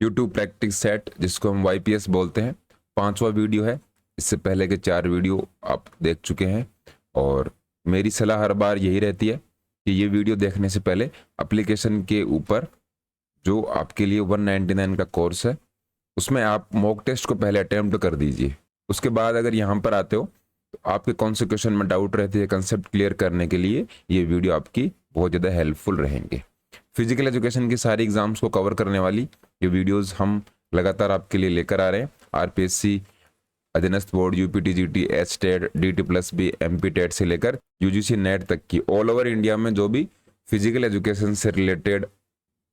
YouTube practice set जिसको हम YPS बोलते हैं, 5वां वीडियो है। इससे पहले के 4 वीडियो आप देख चुके हैं और मेरी सलाह हर बार यही रहती है कि ये वीडियो देखने से पहले एप्लीकेशन के ऊपर जो आपके लिए 199 का कोर्स है उसमें आप मॉक टेस्ट को पहले अटेम्प्ट कर दीजिए। उसके बाद अगर यहाँ पर आते हो तो आपके कौन से क्वेश्चन में डाउट रहती है, कंसेप्ट क्लियर करने के लिए ये वीडियो आपकी बहुत ज़्यादा हेल्पफुल रहेंगे। फिजिकल एजुकेशन की सारी एग्जाम्स को कवर करने वाली ये वीडियोस हम लगातार आपके लिए लेकर आ रहे हैं। RPSC, अधीनस्थ board, UPTGT, HTET, DT+B, MP TET से लेकर UGC नेट तक की ऑल ओवर इंडिया में जो भी फिजिकल एजुकेशन से रिलेटेड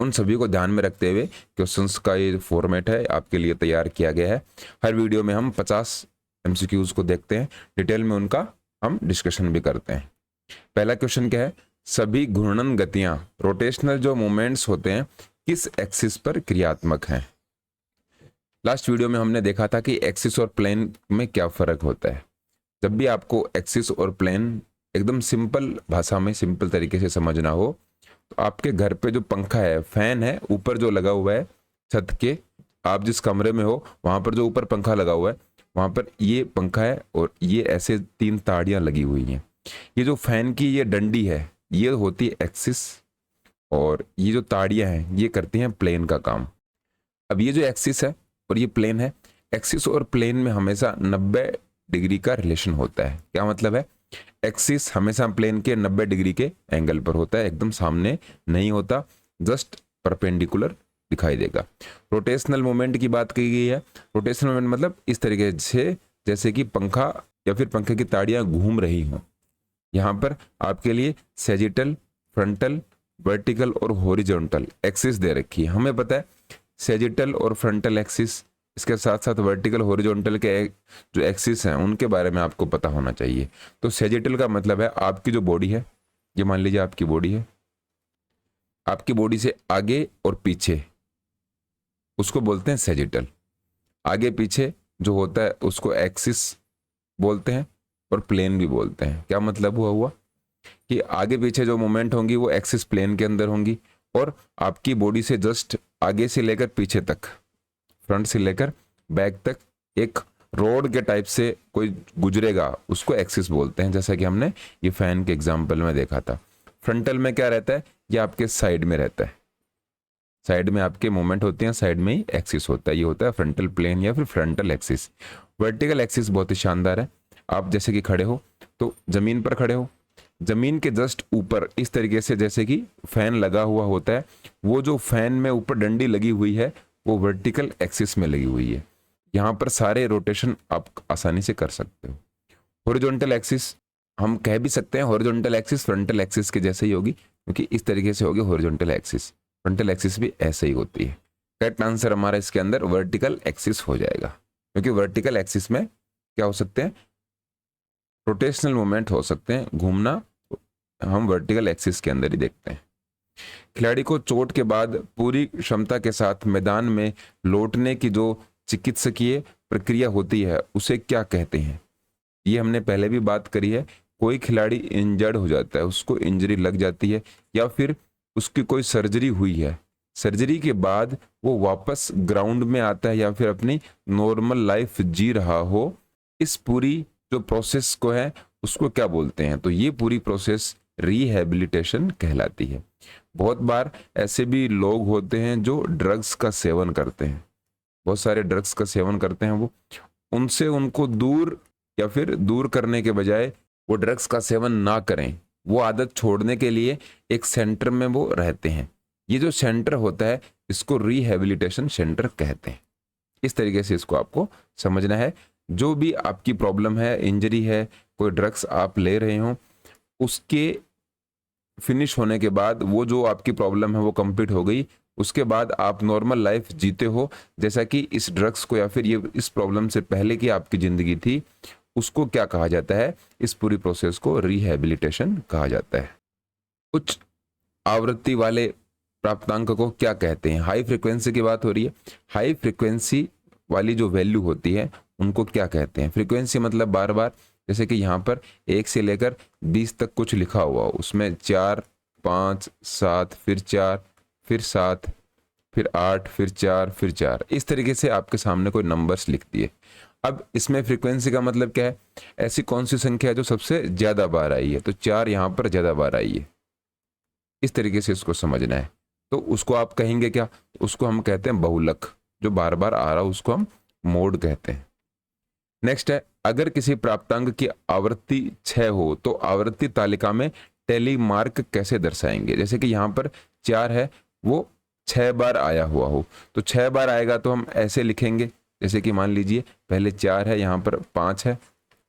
उन सभी को ध्यान में रखते हुए क्वेश्चंस का ये फॉर्मेट है आपके लिए तैयार किया गया है। हर वीडियो में हम 50 MCQs को देखते हैं, डिटेल में उनका हम डिस्कशन भी करते हैं। पहला क्वेश्चन क्या है, सभी घूर्णन गतियां रोटेशनल जो मूवमेंट्स होते हैं किस एक्सिस पर क्रियात्मक हैं। लास्ट वीडियो में हमने देखा था कि एक्सिस और प्लेन में क्या फर्क होता है। जब भी आपको एक्सिस और प्लेन एकदम सिंपल भाषा में सिंपल तरीके से समझना हो तो आपके घर पे जो पंखा है, फैन है, ऊपर जो लगा हुआ है छत के, आप जिस कमरे में हो वहां पर जो ऊपर पंखा लगा हुआ है वहां पर ये पंखा है और ये ऐसे 3 ताड़ियां लगी हुई हैं। ये जो फैन की ये डंडी है ये होती है एक्सिस और ये जो ताड़ियां हैं ये करती हैं प्लेन का काम। अब ये जो एक्सिस है और ये प्लेन है, एक्सिस और प्लेन में हमेशा 90 डिग्री का रिलेशन होता है। क्या मतलब है, एक्सिस हमेशा प्लेन के 90 डिग्री के एंगल पर होता है, एकदम सामने नहीं होता, जस्ट परपेंडिकुलर दिखाई देगा। रोटेशनल मोमेंट की बात की गई है। रोटेशनल मोमेंट मतलब इस तरीके से जैसे कि पंखा या फिर पंखे की ताड़ियां घूम रही हों। यहाँ पर आपके लिए सेजिटल, फ्रंटल, वर्टिकल और हॉरिजॉन्टल एक्सिस दे रखी है। हमें पता है सेजिटल और फ्रंटल एक्सिस, इसके साथ साथ वर्टिकल हॉरिजॉन्टल के जो एक्सिस हैं उनके बारे में आपको पता होना चाहिए। तो सेजिटल का मतलब है आपकी जो बॉडी है, ये मान लीजिए आपकी बॉडी है, आपकी बॉडी से आगे और पीछे उसको बोलते हैं सेजिटल। आगे पीछे जो होता है उसको एक्सिस बोलते हैं और प्लेन भी बोलते हैं। क्या मतलब हुआ कि आगे पीछे जो मूवमेंट होंगी वो एक्सिस प्लेन के अंदर होंगी और आपकी बॉडी से जस्ट आगे से लेकर पीछे तक, फ्रंट से लेकर बैक तक एक रोड के टाइप से कोई गुजरेगा उसको एक्सिस बोलते हैं। जैसा कि हमने ये फैन के एग्जांपल में देखा था। फ्रंटल में क्या रहता है, ये आपके साइड में रहता है, साइड में आपके मूवमेंट होते हैं, साइड में ही एक्सिस होता है, ये होता है फ्रंटल प्लेन या फिर फ्रंटल एक्सिस। वर्टिकल एक्सिस बहुत ही शानदार है। आप जैसे कि खड़े हो तो जमीन पर खड़े हो, जमीन के जस्ट ऊपर इस तरीके से जैसे कि फैन लगा हुआ होता है, वो जो फैन में ऊपर डंडी लगी हुई है वो वर्टिकल एक्सिस में लगी हुई है। यहाँ पर सारे रोटेशन आप आसानी से कर सकते हो। हॉरिजॉन्टल एक्सिस हम कह भी सकते हैं, हॉरिजॉन्टल एक्सिस फ्रंटल एक्सिस के जैसे ही होगी क्योंकि इस तरीके से होगी हॉरिजॉन्टल एक्सिस। फ्रंटल एक्सिस भी ऐसे ही होती है। करेक्ट आंसर हमारा इसके अंदर वर्टिकल एक्सिस हो जाएगा क्योंकि वर्टिकल एक्सिस में क्या हो सकते हैं, रोटेशनल मूवमेंट हो सकते हैं, घूमना हम वर्टिकल एक्सिस के अंदर ही देखते हैं। खिलाड़ी को चोट के बाद पूरी क्षमता के साथ मैदान में लौटने की जो चिकित्सकीय प्रक्रिया होती है उसे क्या कहते हैं। ये हमने पहले भी बात करी है। कोई खिलाड़ी इंजर्ड हो जाता है, उसको इंजरी लग जाती है या फिर उसकी कोई सर्जरी हुई है, सर्जरी के बाद वो वापस ग्राउंड में आता है या फिर अपनी नॉर्मल लाइफ जी रहा हो, इस पूरी जो प्रोसेस को है उसको क्या बोलते हैं। तो ये पूरी प्रोसेस रिहैबिलिटेशन कहलाती है। बहुत बार ऐसे भी लोग होते हैं जो ड्रग्स का सेवन करते हैं, बहुत सारे ड्रग्स का सेवन करते हैं, वो उनसे उनको दूर या फिर दूर करने के बजाय वो ड्रग्स का सेवन ना करें, वो आदत छोड़ने के लिए एक सेंटर में वो रहते हैं। ये जो सेंटर होता है इसको रिहैबिलिटेशन सेंटर कहते हैं। इस तरीके से इसको आपको समझना है। जो भी आपकी प्रॉब्लम है, इंजरी है, कोई ड्रग्स आप ले रहे हो, उसके फिनिश होने के बाद वो जो आपकी प्रॉब्लम है वो कंप्लीट हो गई, उसके बाद आप नॉर्मल लाइफ जीते हो जैसा कि इस ड्रग्स को या फिर ये इस प्रॉब्लम से पहले की आपकी जिंदगी थी, उसको क्या कहा जाता है, इस पूरी प्रोसेस को रिहैबिलिटेशन कहा जाता है। उच्च आवृत्ति वाले प्राप्तांक को क्या कहते हैं। हाई फ्रीक्वेंसी की बात हो रही है। हाई फ्रीक्वेंसी वाली जो वैल्यू होती है उनको क्या कहते हैं। फ्रीक्वेंसी मतलब बार बार, जैसे कि यहाँ पर 1 से लेकर 20 तक कुछ लिखा हुआ, उसमें 4, 5, 7, फिर 4, फिर 7, फिर 8, फिर 4, फिर 4, इस तरीके से आपके सामने कोई नंबर्स लिख दिए। अब इसमें फ्रीक्वेंसी का मतलब क्या है, ऐसी कौन सी संख्या है जो सबसे ज्यादा बार आई है, तो 4 यहाँ पर ज्यादा बार आई है, इस तरीके से इसको समझना है। तो उसको आप कहेंगे क्या, उसको हम कहते हैं बहुलक, जो बार बार आ रहा हो उसको हम मोड कहते हैं। नेक्स्ट है, अगर किसी प्राप्तांक की आवृत्ति 6 हो तो आवृत्ति तालिका में टेली मार्क कैसे दर्शाएंगे। जैसे कि यहाँ पर 4 है, वो 6 बार आया हुआ हो, तो 6 बार आएगा तो हम ऐसे लिखेंगे, जैसे कि मान लीजिए पहले 4 है, यहाँ पर 5 है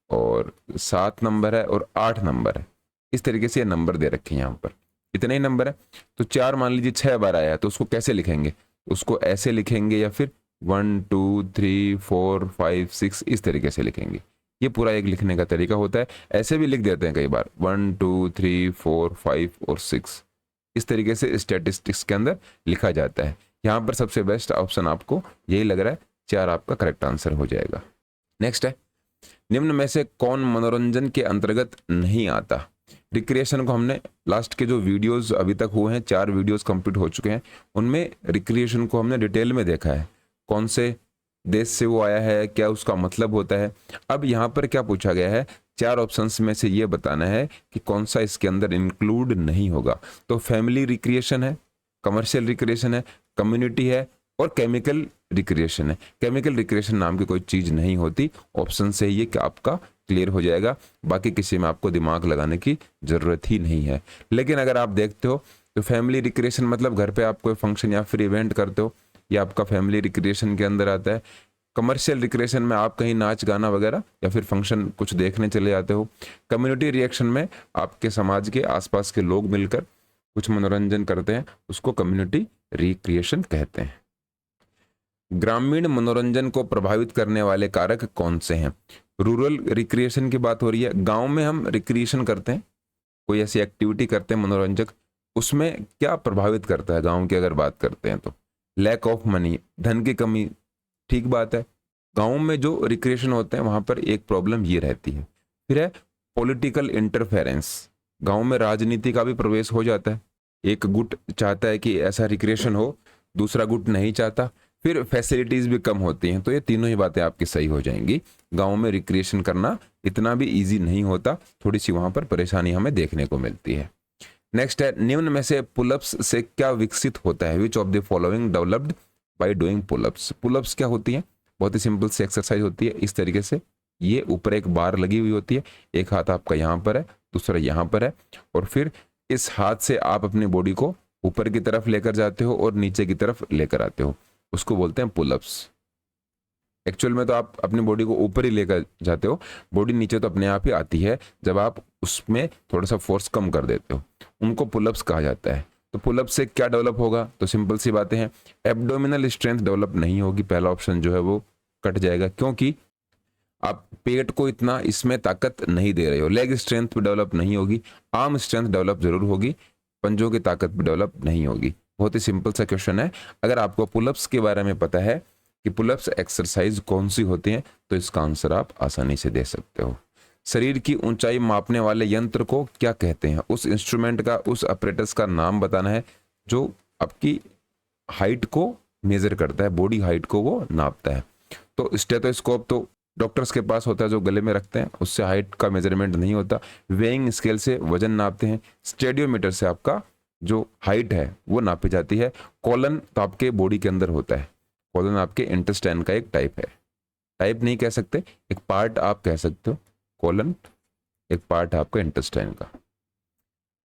और 7 नंबर है और 8 नंबर है, इस तरीके से ये नंबर दे रखे हैं यहाँ पर, इतने ही नंबर है। तो 4 मान लीजिए 6 बार आया है, तो उसको कैसे लिखेंगे, उसको ऐसे लिखेंगे या फिर 1 2 3 4 5 6 इस तरीके से लिखेंगे। ये पूरा एक लिखने का तरीका होता है। ऐसे भी लिख देते हैं कई बार 1 2 3 4 5 और 6, इस तरीके से स्टैटिस्टिक्स के अंदर लिखा जाता है। यहाँ पर सबसे बेस्ट ऑप्शन आपको यही लग रहा है, 4 आपका करेक्ट आंसर हो जाएगा। नेक्स्ट है, निम्न में से कौन मनोरंजन के अंतर्गत नहीं आता। रिक्रिएशन को हमने लास्ट के जो वीडियोस अभी तक हुए हैं, 4 वीडियोस कंप्लीट हो चुके हैं, उनमें रिक्रिएशन को हमने डिटेल में देखा है, कौन से देश से वो आया है, क्या उसका मतलब होता है। अब यहाँ पर क्या पूछा गया है, 4 ऑप्शंस में से ये बताना है कि कौन सा इसके अंदर इंक्लूड नहीं होगा। तो फैमिली रिक्रिएशन है, कमर्शियल रिक्रिएशन है, कम्युनिटी है और केमिकल रिक्रिएशन है। केमिकल रिक्रिएशन नाम की कोई चीज नहीं होती, ऑप्शन से ये कि आपका क्लियर हो जाएगा, बाकी किसी में आपको दिमाग लगाने की जरूरत ही नहीं है। लेकिन अगर आप देखते हो तो फैमिली रिक्रिएशन मतलब घर पे आप कोई फंक्शन या फिर इवेंट करते हो, ये आपका फैमिली रिक्रिएशन के अंदर आता है। कमर्शियल रिक्रिएशन में आप कहीं नाच गाना वगैरह या फिर फंक्शन कुछ देखने चले जाते हो। कम्युनिटी रिएक्शन में आपके समाज के आसपास के लोग मिलकर कुछ मनोरंजन करते हैं, उसको कम्युनिटी रिक्रिएशन कहते हैं। ग्रामीण मनोरंजन को प्रभावित करने वाले कारक कौन से हैं। रूरल रिक्रिएशन की बात हो रही है, गांव में हम रिक्रिएशन करते हैं, कोई ऐसी एक्टिविटी करते हैं मनोरंजक, उसमें क्या प्रभावित करता है गांव की अगर बात करते हैं तो लैक ऑफ मनी, धन की कमी, ठीक बात है। गांव में जो रिक्रिएशन होते हैं वहां पर एक प्रॉब्लम ये रहती है। फिर है पॉलिटिकल इंटरफेरेंस, गांव में राजनीति का भी प्रवेश हो जाता है, एक गुट चाहता है कि ऐसा रिक्रिएशन हो, दूसरा गुट नहीं चाहता। फिर फैसिलिटीज भी कम होती हैं, तो ये तीनों ही बातें आपकी सही हो जाएंगी। गांव में रिक्रिएशन करना इतना भी इजी नहीं होता, थोड़ी सी वहां पर परेशानी हमें देखने को मिलती है। नेक्स्ट है, निम्न में से पुलअप्स से क्या विकसित होता है। Which of the following developed by doing pullups. Pullups क्या होती है, बहुत ही सिंपल सी एक्सरसाइज होती है। इस तरीके से ये ऊपर एक बार लगी हुई होती है, एक हाथ आपका यहाँ पर है, दूसरा यहाँ पर है, और फिर इस हाथ से आप अपनी बॉडी को ऊपर की तरफ लेकर जाते हो और नीचे की तरफ लेकर आते हो, उसको बोलते हैं पुलअप्स। एक्चुअल में तो आप अपनी बॉडी को ऊपर ही लेकर जाते हो, बॉडी नीचे तो अपने आप ही आती है जब आप उसमें थोड़ा सा फोर्स कम कर देते हो, उनको पुलअप्स कहा जाता है। तो पुलअप से क्या डेवलप होगा, तो सिंपल सी बातें हैं, एब्डोमिनल स्ट्रेंथ डेवलप नहीं होगी, पहला ऑप्शन जो है वो कट जाएगा, क्योंकि आप पेट को इतना इसमें ताकत नहीं दे रहे हो। लेग स्ट्रेंथ भी डेवलप नहीं होगी, आर्म स्ट्रेंथ डेवलप जरूर होगी, पंजों की ताकत भी डेवलप नहीं होगी। बहुत ही सिंपल सा क्वेश्चन है। अगर आपको पुलअप्स के बारे में पता है कि पुलअप्स एक्सरसाइज कौन सी होती हैं, तो इसका आंसर आप आसानी से दे सकते हो। शरीर की ऊंचाई मापने वाले यंत्र को क्या कहते हैं। उस इंस्ट्रूमेंट का, उस अपरेटस का नाम बताना है जो आपकी हाइट को मेजर करता है, बॉडी हाइट को वो नापता है। तो स्टेथोस्कोप तो डॉक्टर्स के पास होता है जो गले में रखते हैं, उससे हाइट का मेजरमेंट नहीं होता। वेइंग स्केल से वजन नापते हैं। स्टेडियोमीटर से आपका जो हाइट है वो नापी जाती है। कॉलन तो आपके बॉडी के अंदर होता है, कॉलन आपके इंटेस्टाइन का एक टाइप है, टाइप नहीं कह सकते, एक पार्ट आप कह सकते हो। कॉलन एक पार्ट है आपका इंटेस्टाइन का।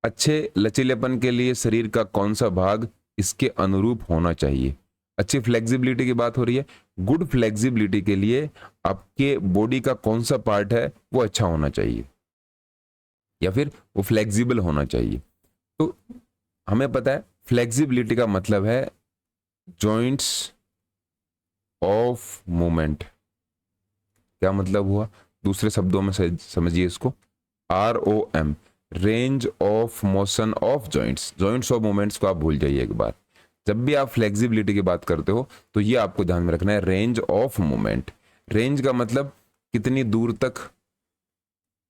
अच्छे लचीलेपन के लिए शरीर का कौन सा भाग इसके अनुरूप होना चाहिए। अच्छी फ्लेक्सिबिलिटी की बात हो रही है, गुड फ्लेक्सिबिलिटी के लिए आपके बॉडी का कौन सा पार्ट है वो अच्छा होना चाहिए या फिर वो फ्लेक्सिबल होना चाहिए। तो हमें पता है फ्लेक्सिबिलिटी का मतलब है जॉइंट्स ऑफ मूवमेंट। क्या मतलब हुआ, दूसरे शब्दों में समझिए इसको, ROM, range of motion of joints. Joints of movements को आप भूल जाइए एक बार। जब भी आप फ्लेक्सिबिलिटी की बात करते हो तो ये आपको ध्यान में रखना है, रेंज ऑफ मूवमेंट। रेंज का मतलब कितनी दूर तक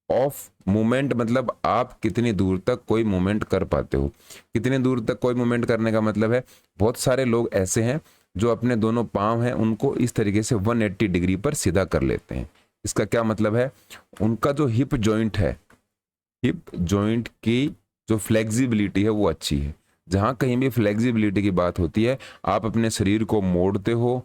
ऑफ मूवमेंट मतलब आप कितनी दूर तक कोई मूवमेंट कर पाते हो। कितनी दूर तक कोई मूवमेंट करने का मतलब है, बहुत सारे लोग ऐसे हैं जो अपने दोनों पाँव हैं उनको इस तरीके से 180 डिग्री पर सीधा कर लेते हैं। इसका क्या मतलब है, उनका जो हिप जॉइंट है, हिप जॉइंट की जो फ्लेक्सिबिलिटी है वो अच्छी है। जहां कहीं भी फ्लेक्सिबिलिटी की बात होती है, आप अपने शरीर को मोड़ते हो,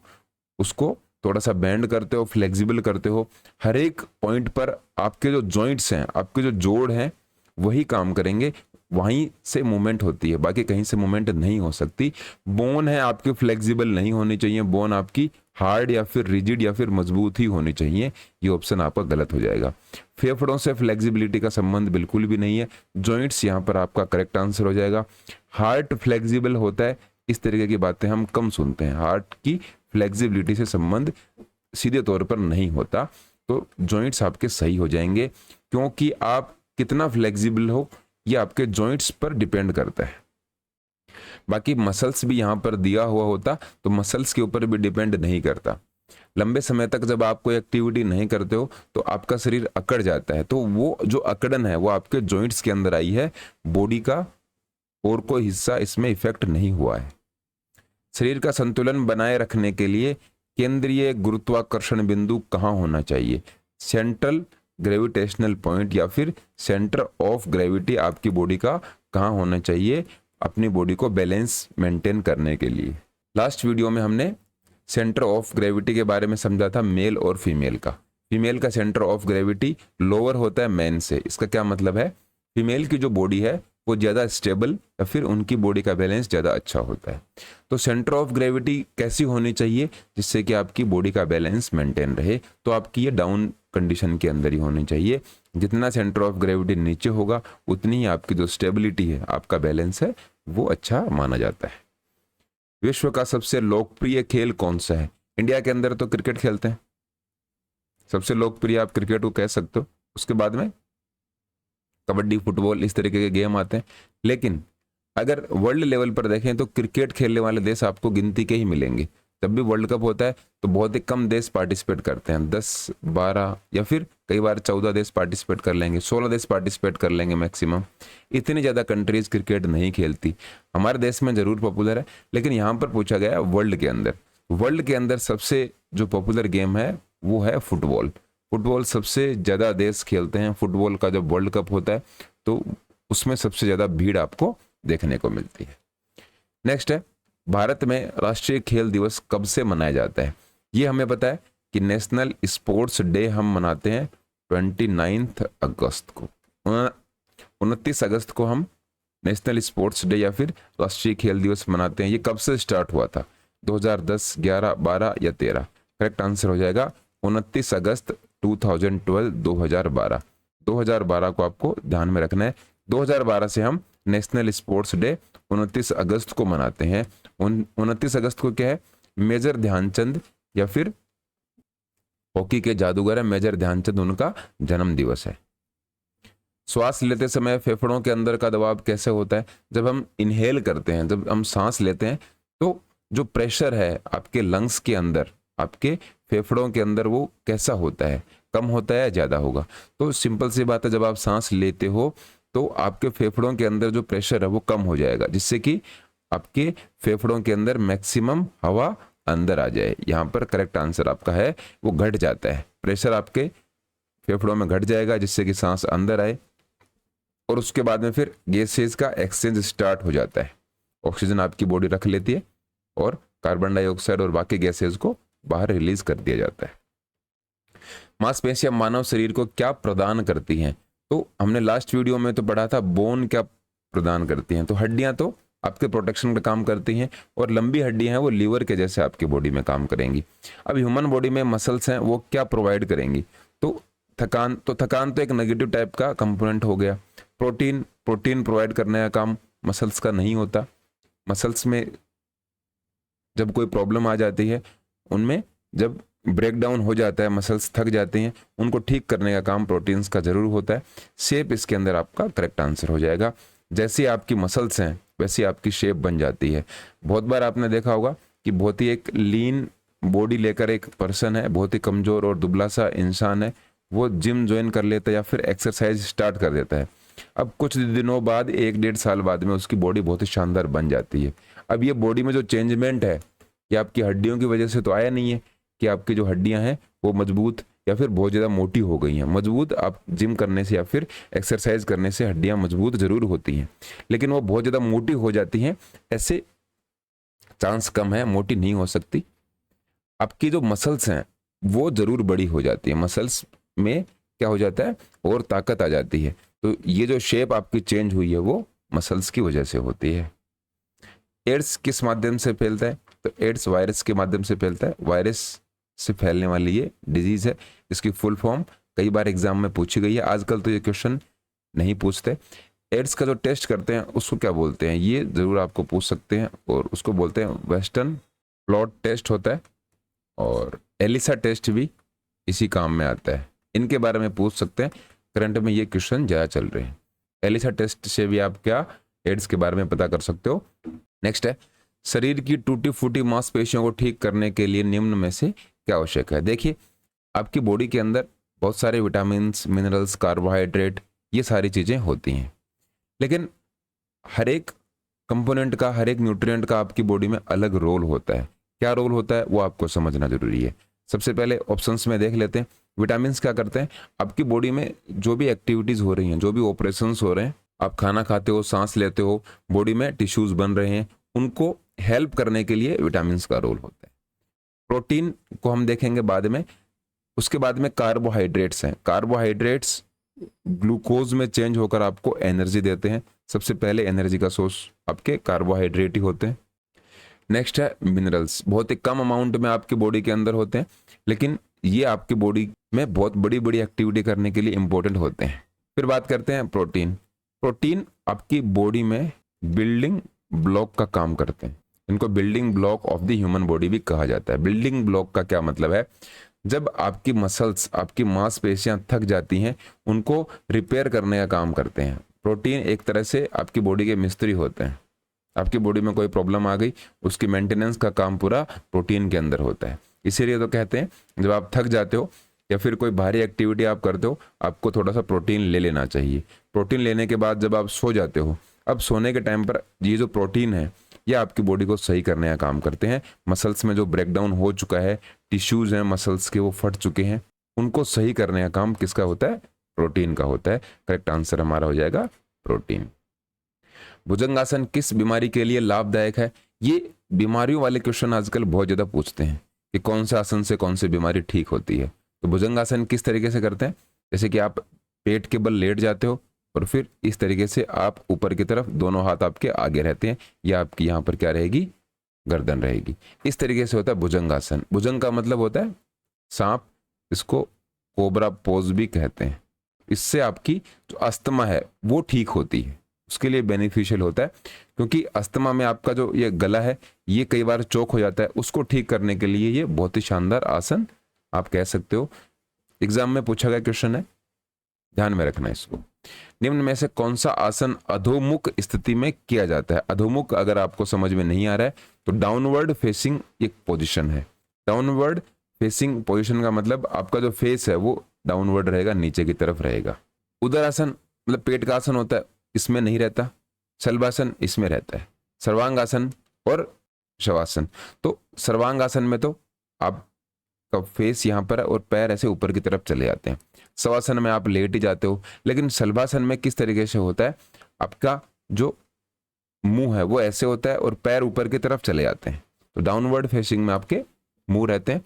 उसको थोड़ा सा बेंड करते हो, फ्लेक्सिबल करते हो, हर एक पॉइंट पर आपके जो जॉइंट्स हैं, आपके जो जोड़ हैं वही काम करेंगे, वहीं से मूवमेंट होती है, बाकी कहीं से मूवमेंट नहीं हो सकती। बोन है आपकी फ्लेक्सिबल नहीं होनी चाहिए, बोन आपकी हार्ड या फिर रिजिड या फिर मजबूत ही होनी चाहिए। ये ऑप्शन आपका गलत हो जाएगा। फेफड़ों से फ्लेक्सिबिलिटी का संबंध बिल्कुल भी नहीं है, जॉइंट्स यहाँ पर आपका करेक्ट आंसर हो जाएगा। हार्ट फ्लेक्सिबल होता है, इस तरीके की बातें हम कम सुनते हैं। हार्ट की फ्लेक्सिबिलिटी से संबंध सीधे तौर पर नहीं होता, तो जॉइंट्स आपके सही हो जाएंगे, क्योंकि आप कितना फ्लेक्सिबल हो ये आपके जॉइंट्स पर डिपेंड करता है। बाकी मसल्स भी यहाँ पर दिया हुआ होता तो मसल्स के ऊपर भी डिपेंड नहीं करता। लंबे समय तक जब आप कोई एक्टिविटी नहीं करते हो तो आपका शरीर अकड़ जाता है, तो वो जो अकड़न है वो आपके जॉइंट्स के अंदर आई है, बॉडी का और कोई हिस्सा इसमें इफेक्ट नहीं हुआ है। शरीर का संतुलन बनाए रखने के लिए केंद्रीय गुरुत्वाकर्षण बिंदु कहाँ होना चाहिए, सेंट्रल ग्रेविटेशनल पॉइंट या फिर सेंटर ऑफ ग्रेविटी आपकी बॉडी का कहाँ होना चाहिए अपनी बॉडी को बैलेंस मेंटेन करने के लिए। लास्ट वीडियो में हमने सेंटर ऑफ ग्रेविटी के बारे में समझा था, मेल और फीमेल का। फीमेल का सेंटर ऑफ ग्रेविटी लोअर होता है मैन से। इसका क्या मतलब है, फीमेल की जो बॉडी है वो ज़्यादा स्टेबल या फिर उनकी बॉडी का बैलेंस ज़्यादा अच्छा होता है। तो सेंटर ऑफ ग्रेविटी कैसी होनी चाहिए जिससे कि आपकी बॉडी का बैलेंस मेंटेन रहे, तो आपकी ये डाउन कंडीशन के अंदर ही होनी चाहिए। जितना सेंटर ऑफ ग्रेविटी नीचे होगा उतनी ही आपकी जो स्टेबिलिटी है, आपका बैलेंस है, वो अच्छा माना जाता है। विश्व का सबसे लोकप्रिय खेल कौन सा है? इंडिया के अंदर तो क्रिकेट खेलते हैं, सबसे लोकप्रिय आप क्रिकेट को कह सकते हो। उसके बाद में कबड्डी, फुटबॉल, इस तरीके के गेम आते हैं। लेकिन अगर वर्ल्ड लेवल पर देखें तो क्रिकेट खेलने वाले देश आपको गिनती के ही मिलेंगे। जब भी वर्ल्ड कप होता है तो बहुत ही कम देश पार्टिसिपेट करते हैं, 10, 12 या फिर कई बार 14 देश पार्टिसिपेट कर लेंगे, 16 देश पार्टिसिपेट कर लेंगे मैक्सिमम। इतनी ज़्यादा कंट्रीज क्रिकेट नहीं खेलती। हमारे देश में ज़रूर पॉपुलर है, लेकिन यहाँ पर पूछा गया वर्ल्ड के अंदर, वर्ल्ड के अंदर सबसे जो पॉपुलर गेम है वो है फुटबॉल। फुटबॉल सबसे ज़्यादा देश खेलते हैं। फुटबॉल का जब वर्ल्ड कप होता है तो उसमें सबसे ज़्यादा भीड़ आपको देखने को मिलती है। नेक्स्ट है, भारत में राष्ट्रीय खेल दिवस कब से मनाया जाता है? ये हमें पता है कि नेशनल स्पोर्ट्स डे हम मनाते हैं 29 अगस्त को। 29 अगस्त को हम नेशनल स्पोर्ट्स डे या फिर राष्ट्रीय खेल दिवस मनाते हैं। ये कब से स्टार्ट हुआ था? 2010, 11, 12 या 13? करेक्ट आंसर हो जाएगा 29 अगस्त 2012, 2012। 2012 को आपको ध्यान में रखना है। 2012 से हम नेशनल स्पोर्ट्स डे 29 अगस्त को मनाते हैं। 29 अगस्त को क्या है, मेजर ध्यानचंद या फिर हॉकी के जादूगर है मेजर ध्यानचंद, उनका जन्म दिवस है। श्वास लेते समय फेफड़ों के अंदर का दबाव कैसे होता है? जब हम इनहेल करते हैं, जब हम सांस लेते हैं तो जो प्रेशर है आपके लंग्स के अंदर, आपके फेफड़ों के अंदर, वो कैसा होता है? कम होता है या ज़्यादा होगा? तो सिंपल सी बात है, जब आप सांस लेते हो तो आपके फेफड़ों के अंदर जो प्रेशर है वो कम हो जाएगा, जिससे कि आपके फेफड़ों के अंदर मैक्सिमम हवा अंदर आ जाए। यहाँ पर करेक्ट आंसर आपका है वो घट जाता है, प्रेशर आपके फेफड़ों में घट जाएगा जिससे कि सांस अंदर आए, और उसके बाद में फिर गैसेज का एक्सचेंज स्टार्ट हो जाता है। ऑक्सीजन आपकी बॉडी रख लेती है और कार्बन डाइऑक्साइड और बाकी गैसेज को बाहर रिलीज कर दिया जाता है। मांसपेशियां मानव शरीर को क्या प्रदान करती हैं? तो हमने लास्ट वीडियो में तो पढ़ा था बोन क्या प्रदान करती हैं। तो हड्डियां तो आपके प्रोटेक्शन का काम करती हैं, और लंबी हड्डियां हैं वो लीवर के जैसे आपकी बॉडी में काम करेंगी। अब ह्यूमन बॉडी में मसल्स हैं वो क्या प्रोवाइड करेंगी? तो थकान तो एक नेगेटिव टाइप का कंपोनेंट हो गया। प्रोटीन प्रोवाइड करने का काम मसल्स का नहीं होता। मसल्स में जब कोई प्रॉब्लम आ जाती है, उनमें जब ब्रेक डाउन हो जाता है, मसल्स थक जाते हैं, उनको ठीक करने का काम प्रोटीन्स का जरूर होता है। शेप इसके अंदर आपका करेक्ट आंसर हो जाएगा। जैसी आपकी मसल्स हैं वैसी आपकी शेप बन जाती है। बहुत बार आपने देखा होगा कि बहुत ही एक लीन बॉडी लेकर एक पर्सन है, बहुत ही कमजोर और दुबला सा इंसान है, वो जिम ज्वाइन कर लेता है या फिर एक्सरसाइज स्टार्ट कर देता है। अब कुछ दिनों बाद 1-1.5 साल बाद में उसकी बॉडी बहुत ही शानदार बन जाती है। अब ये बॉडी में जो चेंजमेंट है ये आपकी हड्डियों की वजह से तो आया नहीं है कि आपकी जो हड्डियां हैं वो मजबूत या फिर बहुत ज़्यादा मोटी हो गई हैं। मजबूत आप जिम करने से या फिर एक्सरसाइज करने से हड्डियां मजबूत जरूर होती हैं, लेकिन वो बहुत ज़्यादा मोटी हो जाती हैं, ऐसे चांस कम है, मोटी नहीं हो सकती। आपकी जो मसल्स हैं वो जरूर बड़ी हो जाती है, मसल्स में क्या हो जाता है और ताकत आ जाती है। तो ये जो शेप आपकी चेंज हुई है वो मसल्स की वजह से होती है। एड्स किस माध्यम से फैलता है? तो एड्स वायरस के माध्यम से फैलता है। वायरस से फैलने वाली ये डिजीज है। इसकी फुल फॉर्म कई बार एग्जाम में पूछी गई है, आजकल तो ये क्वेश्चन नहीं पूछते। एड्स का जो टेस्ट करते हैं उसको क्या बोलते हैं, ये जरूर आपको पूछ सकते हैं, और उसको बोलते हैं वेस्टर्न ब्लॉट टेस्ट होता है, और एलिसा टेस्ट भी इसी काम में आता है। इनके बारे में पूछ सकते हैं, करंट में ये क्वेश्चन ज़्यादा चल रहे हैं। एलिसा टेस्ट से भी आप क्या एड्स के बारे में पता कर सकते हो। नेक्स्ट है, शरीर की टूटी फूटी मांसपेशियों को ठीक करने के लिए निम्न में से क्या आवश्यक है? देखिए, आपकी बॉडी के अंदर बहुत सारे विटामिन, मिनरल्स, कार्बोहाइड्रेट, ये सारी चीज़ें होती हैं, लेकिन हर एक कंपोनेंट का, हर एक न्यूट्रिएंट का आपकी बॉडी में अलग रोल होता है। क्या रोल होता है वो आपको समझना जरूरी है। सबसे पहले ऑप्शंस में देख लेते हैं। विटामिन क्या करते हैं? आपकी बॉडी में जो भी एक्टिविटीज़ हो रही हैं, जो भी ऑपरेशंस हो रहे हैं, आप खाना खाते हो, सांस लेते हो, बॉडी में टिश्यूज बन रहे हैं, उनको हेल्प करने के लिए विटामिन का रोल होता है। प्रोटीन को हम देखेंगे बाद में। उसके बाद में कार्बोहाइड्रेट्स हैं। कार्बोहाइड्रेट्स ग्लूकोज में चेंज होकर आपको एनर्जी देते हैं। सबसे पहले एनर्जी का सोर्स आपके कार्बोहाइड्रेट ही होते हैं। नेक्स्ट है मिनरल्स। बहुत ही कम अमाउंट में आपकी बॉडी के अंदर होते हैं, लेकिन ये आपकी बॉडी में बहुत बड़ी बड़ी एक्टिविटी करने के लिए इंपॉर्टेंट होते हैं। फिर बात करते हैं प्रोटीन। प्रोटीन आपकी बॉडी में बिल्डिंग ब्लॉक का काम करते हैं। इनको building block of the human body भी कहा जाता है। बिल्डिंग ब्लॉक का क्या मतलब है? जब आपकी मसल्स, आपकी मांसपेशियां थक जाती हैं, उनको रिपेयर करने का काम करते हैं। प्रोटीन एक तरह से आपकी बॉडी के मिस्त्री होते हैं। आपकी बॉडी में कोई प्रॉब्लम आ गई, उसकी मेंटेनेंस का काम पूरा प्रोटीन के अंदर होता है। इसीलिए तो कहते हैं जब आप थक जाते हो या फिर कोई भारी एक्टिविटी आप करते हो, आपको थोड़ा सा प्रोटीन ले लेना चाहिए। प्रोटीन लेने के बाद जब आप सो जाते हो, अब सोने के टाइम पर ये जो प्रोटीन है ये आपकी बॉडी को सही करने का काम करते हैं। मसल्स में जो ब्रेकडाउन हो चुका है, टिश्यूज हैं मसल्स के वो फट चुके हैं, उनको सही करने का काम किसका होता है? प्रोटीन का होता है। करेक्ट आंसर हमारा हो जाएगा प्रोटीन। भुजंगासन किस बीमारी के लिए लाभदायक है? ये बीमारियों वाले क्वेश्चन आजकल बहुत ज्यादा पूछते हैं कि कौन से आसन से कौन सी बीमारी ठीक होती है। तो भुजंगासन किस तरीके से करते हैं? जैसे कि आप पेट के बल लेट जाते हो और फिर इस तरीके से आप ऊपर की तरफ, दोनों हाथ आपके आगे रहते हैं, या आपकी यहाँ पर क्या रहेगी? गर्दन रहेगी। इस तरीके से होता है भुजंगासन। भुजंग का मतलब होता है सांप, इसको कोबरा पोज भी कहते हैं। इससे आपकी जो अस्थमा है वो ठीक होती है, उसके लिए बेनिफिशियल होता है, क्योंकि अस्थमा में आपका जो ये गला है ये कई बार चोक हो जाता है, उसको ठीक करने के लिए ये बहुत ही शानदार आसन आप कह सकते हो। एग्जाम में पूछा गया क्वेश्चन है, ध्यान में रखना इसको। निम्न में से कौन सा आसन अधोमुख स्थिति में किया जाता है? अधोमुख अगर आपको समझ में नहीं आ रहा है तो डाउनवर्ड फेसिंग एक पोजीशन है। डाउनवर्ड फेसिंग पोजीशन का मतलब आपका जो फेस है वो डाउनवर्ड रहेगा, नीचे की तरफ रहेगा। उदरासन मतलब पेट का आसन होता है, इसमें नहीं रहता। शलभासन इसमें रहता है। सर्वांगासन और शवासन। तो सर्वांगासन में तो आपका फेस यहाँ पर है और पैर ऐसे ऊपर की तरफ चले जाते हैं। शवासन में आप लेट ही जाते हो। लेकिन शलभासन में किस तरीके से होता है? आपका जो मुंह है वो ऐसे होता है और पैर ऊपर की तरफ चले जाते हैं। तो डाउनवर्ड फेसिंग में आपके मुंह रहते हैं।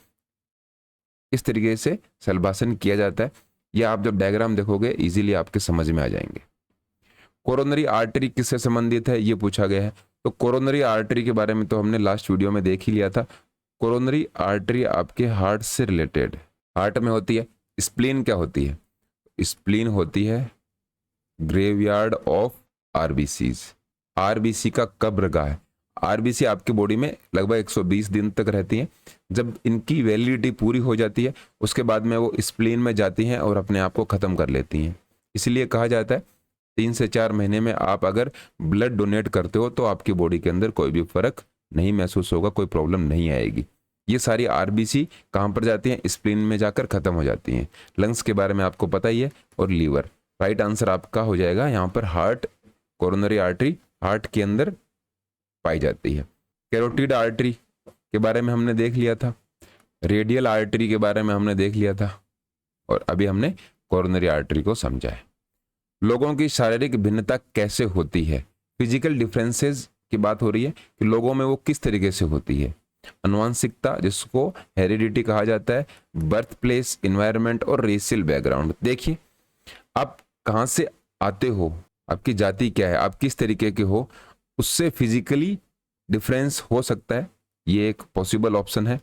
इस तरीके से शलभासन किया जाता है। यह आप जब डायग्राम देखोगे इजीली आपके समझ में आ जाएंगे। कोरोनरी आर्टरी किससे संबंधित है ये पूछा गया है। तो कोरोनरी आर्टरी के बारे में तो हमने लास्ट वीडियो में देख ही लिया था। कोरोनरी आर्टरी आपके हार्ट से रिलेटेड, हार्ट में होती है। स्प्लीन क्या होती है? स्प्लीन होती है ग्रेवयार्ड ऑफ आरबीसीज। आरबीसी का कब्रगाह है। आरबीसी आपकी बॉडी में लगभग 120 दिन तक रहती हैं। जब इनकी वैलिडिटी पूरी हो जाती है उसके बाद में वो स्प्लीन में जाती हैं और अपने आप को ख़त्म कर लेती हैं। इसलिए कहा जाता है 3 से 4 महीने में आप अगर ब्लड डोनेट करते हो तो आपकी बॉडी के अंदर कोई भी फर्क नहीं महसूस होगा, कोई प्रॉब्लम नहीं आएगी। ये सारी आरबीसी कहाँ पर जाती हैं, स्प्लीन में जाकर खत्म हो जाती हैं। लंग्स के बारे में आपको पता ही है, और लीवर। राइट आंसर आपका हो जाएगा यहाँ पर हार्ट। कोरोनरी आर्टरी हार्ट के अंदर पाई जाती है। कैरोटिड आर्टरी के बारे में हमने देख लिया था, रेडियल आर्टरी के बारे में हमने देख लिया था, और अभी हमने कोरोनरी आर्टरी को समझा है। लोगों की शारीरिक भिन्नता कैसे होती है, फिजिकल डिफरेंसेस की बात हो रही है कि लोगों में वो किस तरीके से होती है। अनुवांशिकता, जिसको हेरिडिटी कहा जाता है, बर्थ प्लेस, इन्वायरमेंट और रेशियल बैकग्राउंड। देखिए आप कहाँ से आते हो, आपकी जाति क्या है, आप किस तरीके के हो, उससे फिजिकली डिफरेंस हो सकता है, ये एक पॉसिबल ऑप्शन है।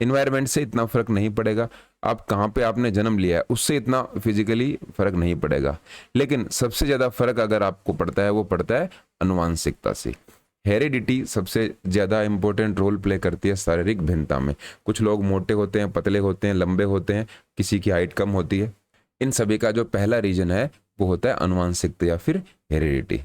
इन्वायरमेंट से इतना फर्क नहीं पड़ेगा, आप कहाँ पे आपने जन्म लिया है उससे इतना फिजिकली फर्क नहीं पड़ेगा। लेकिन सबसे ज्यादा फर्क अगर आपको पड़ता है वो पड़ता है अनुवांशिकता से। हेरिडिटी सबसे ज्यादा इंपॉर्टेंट रोल प्ले करती है शारीरिक भिन्नता में। कुछ लोग मोटे होते हैं, पतले होते हैं, लंबे होते हैं, किसी की हाइट कम होती है। इन सभी का जो पहला रीजन है वो होता है अनुवांशिकता या फिर हेरिडिटी।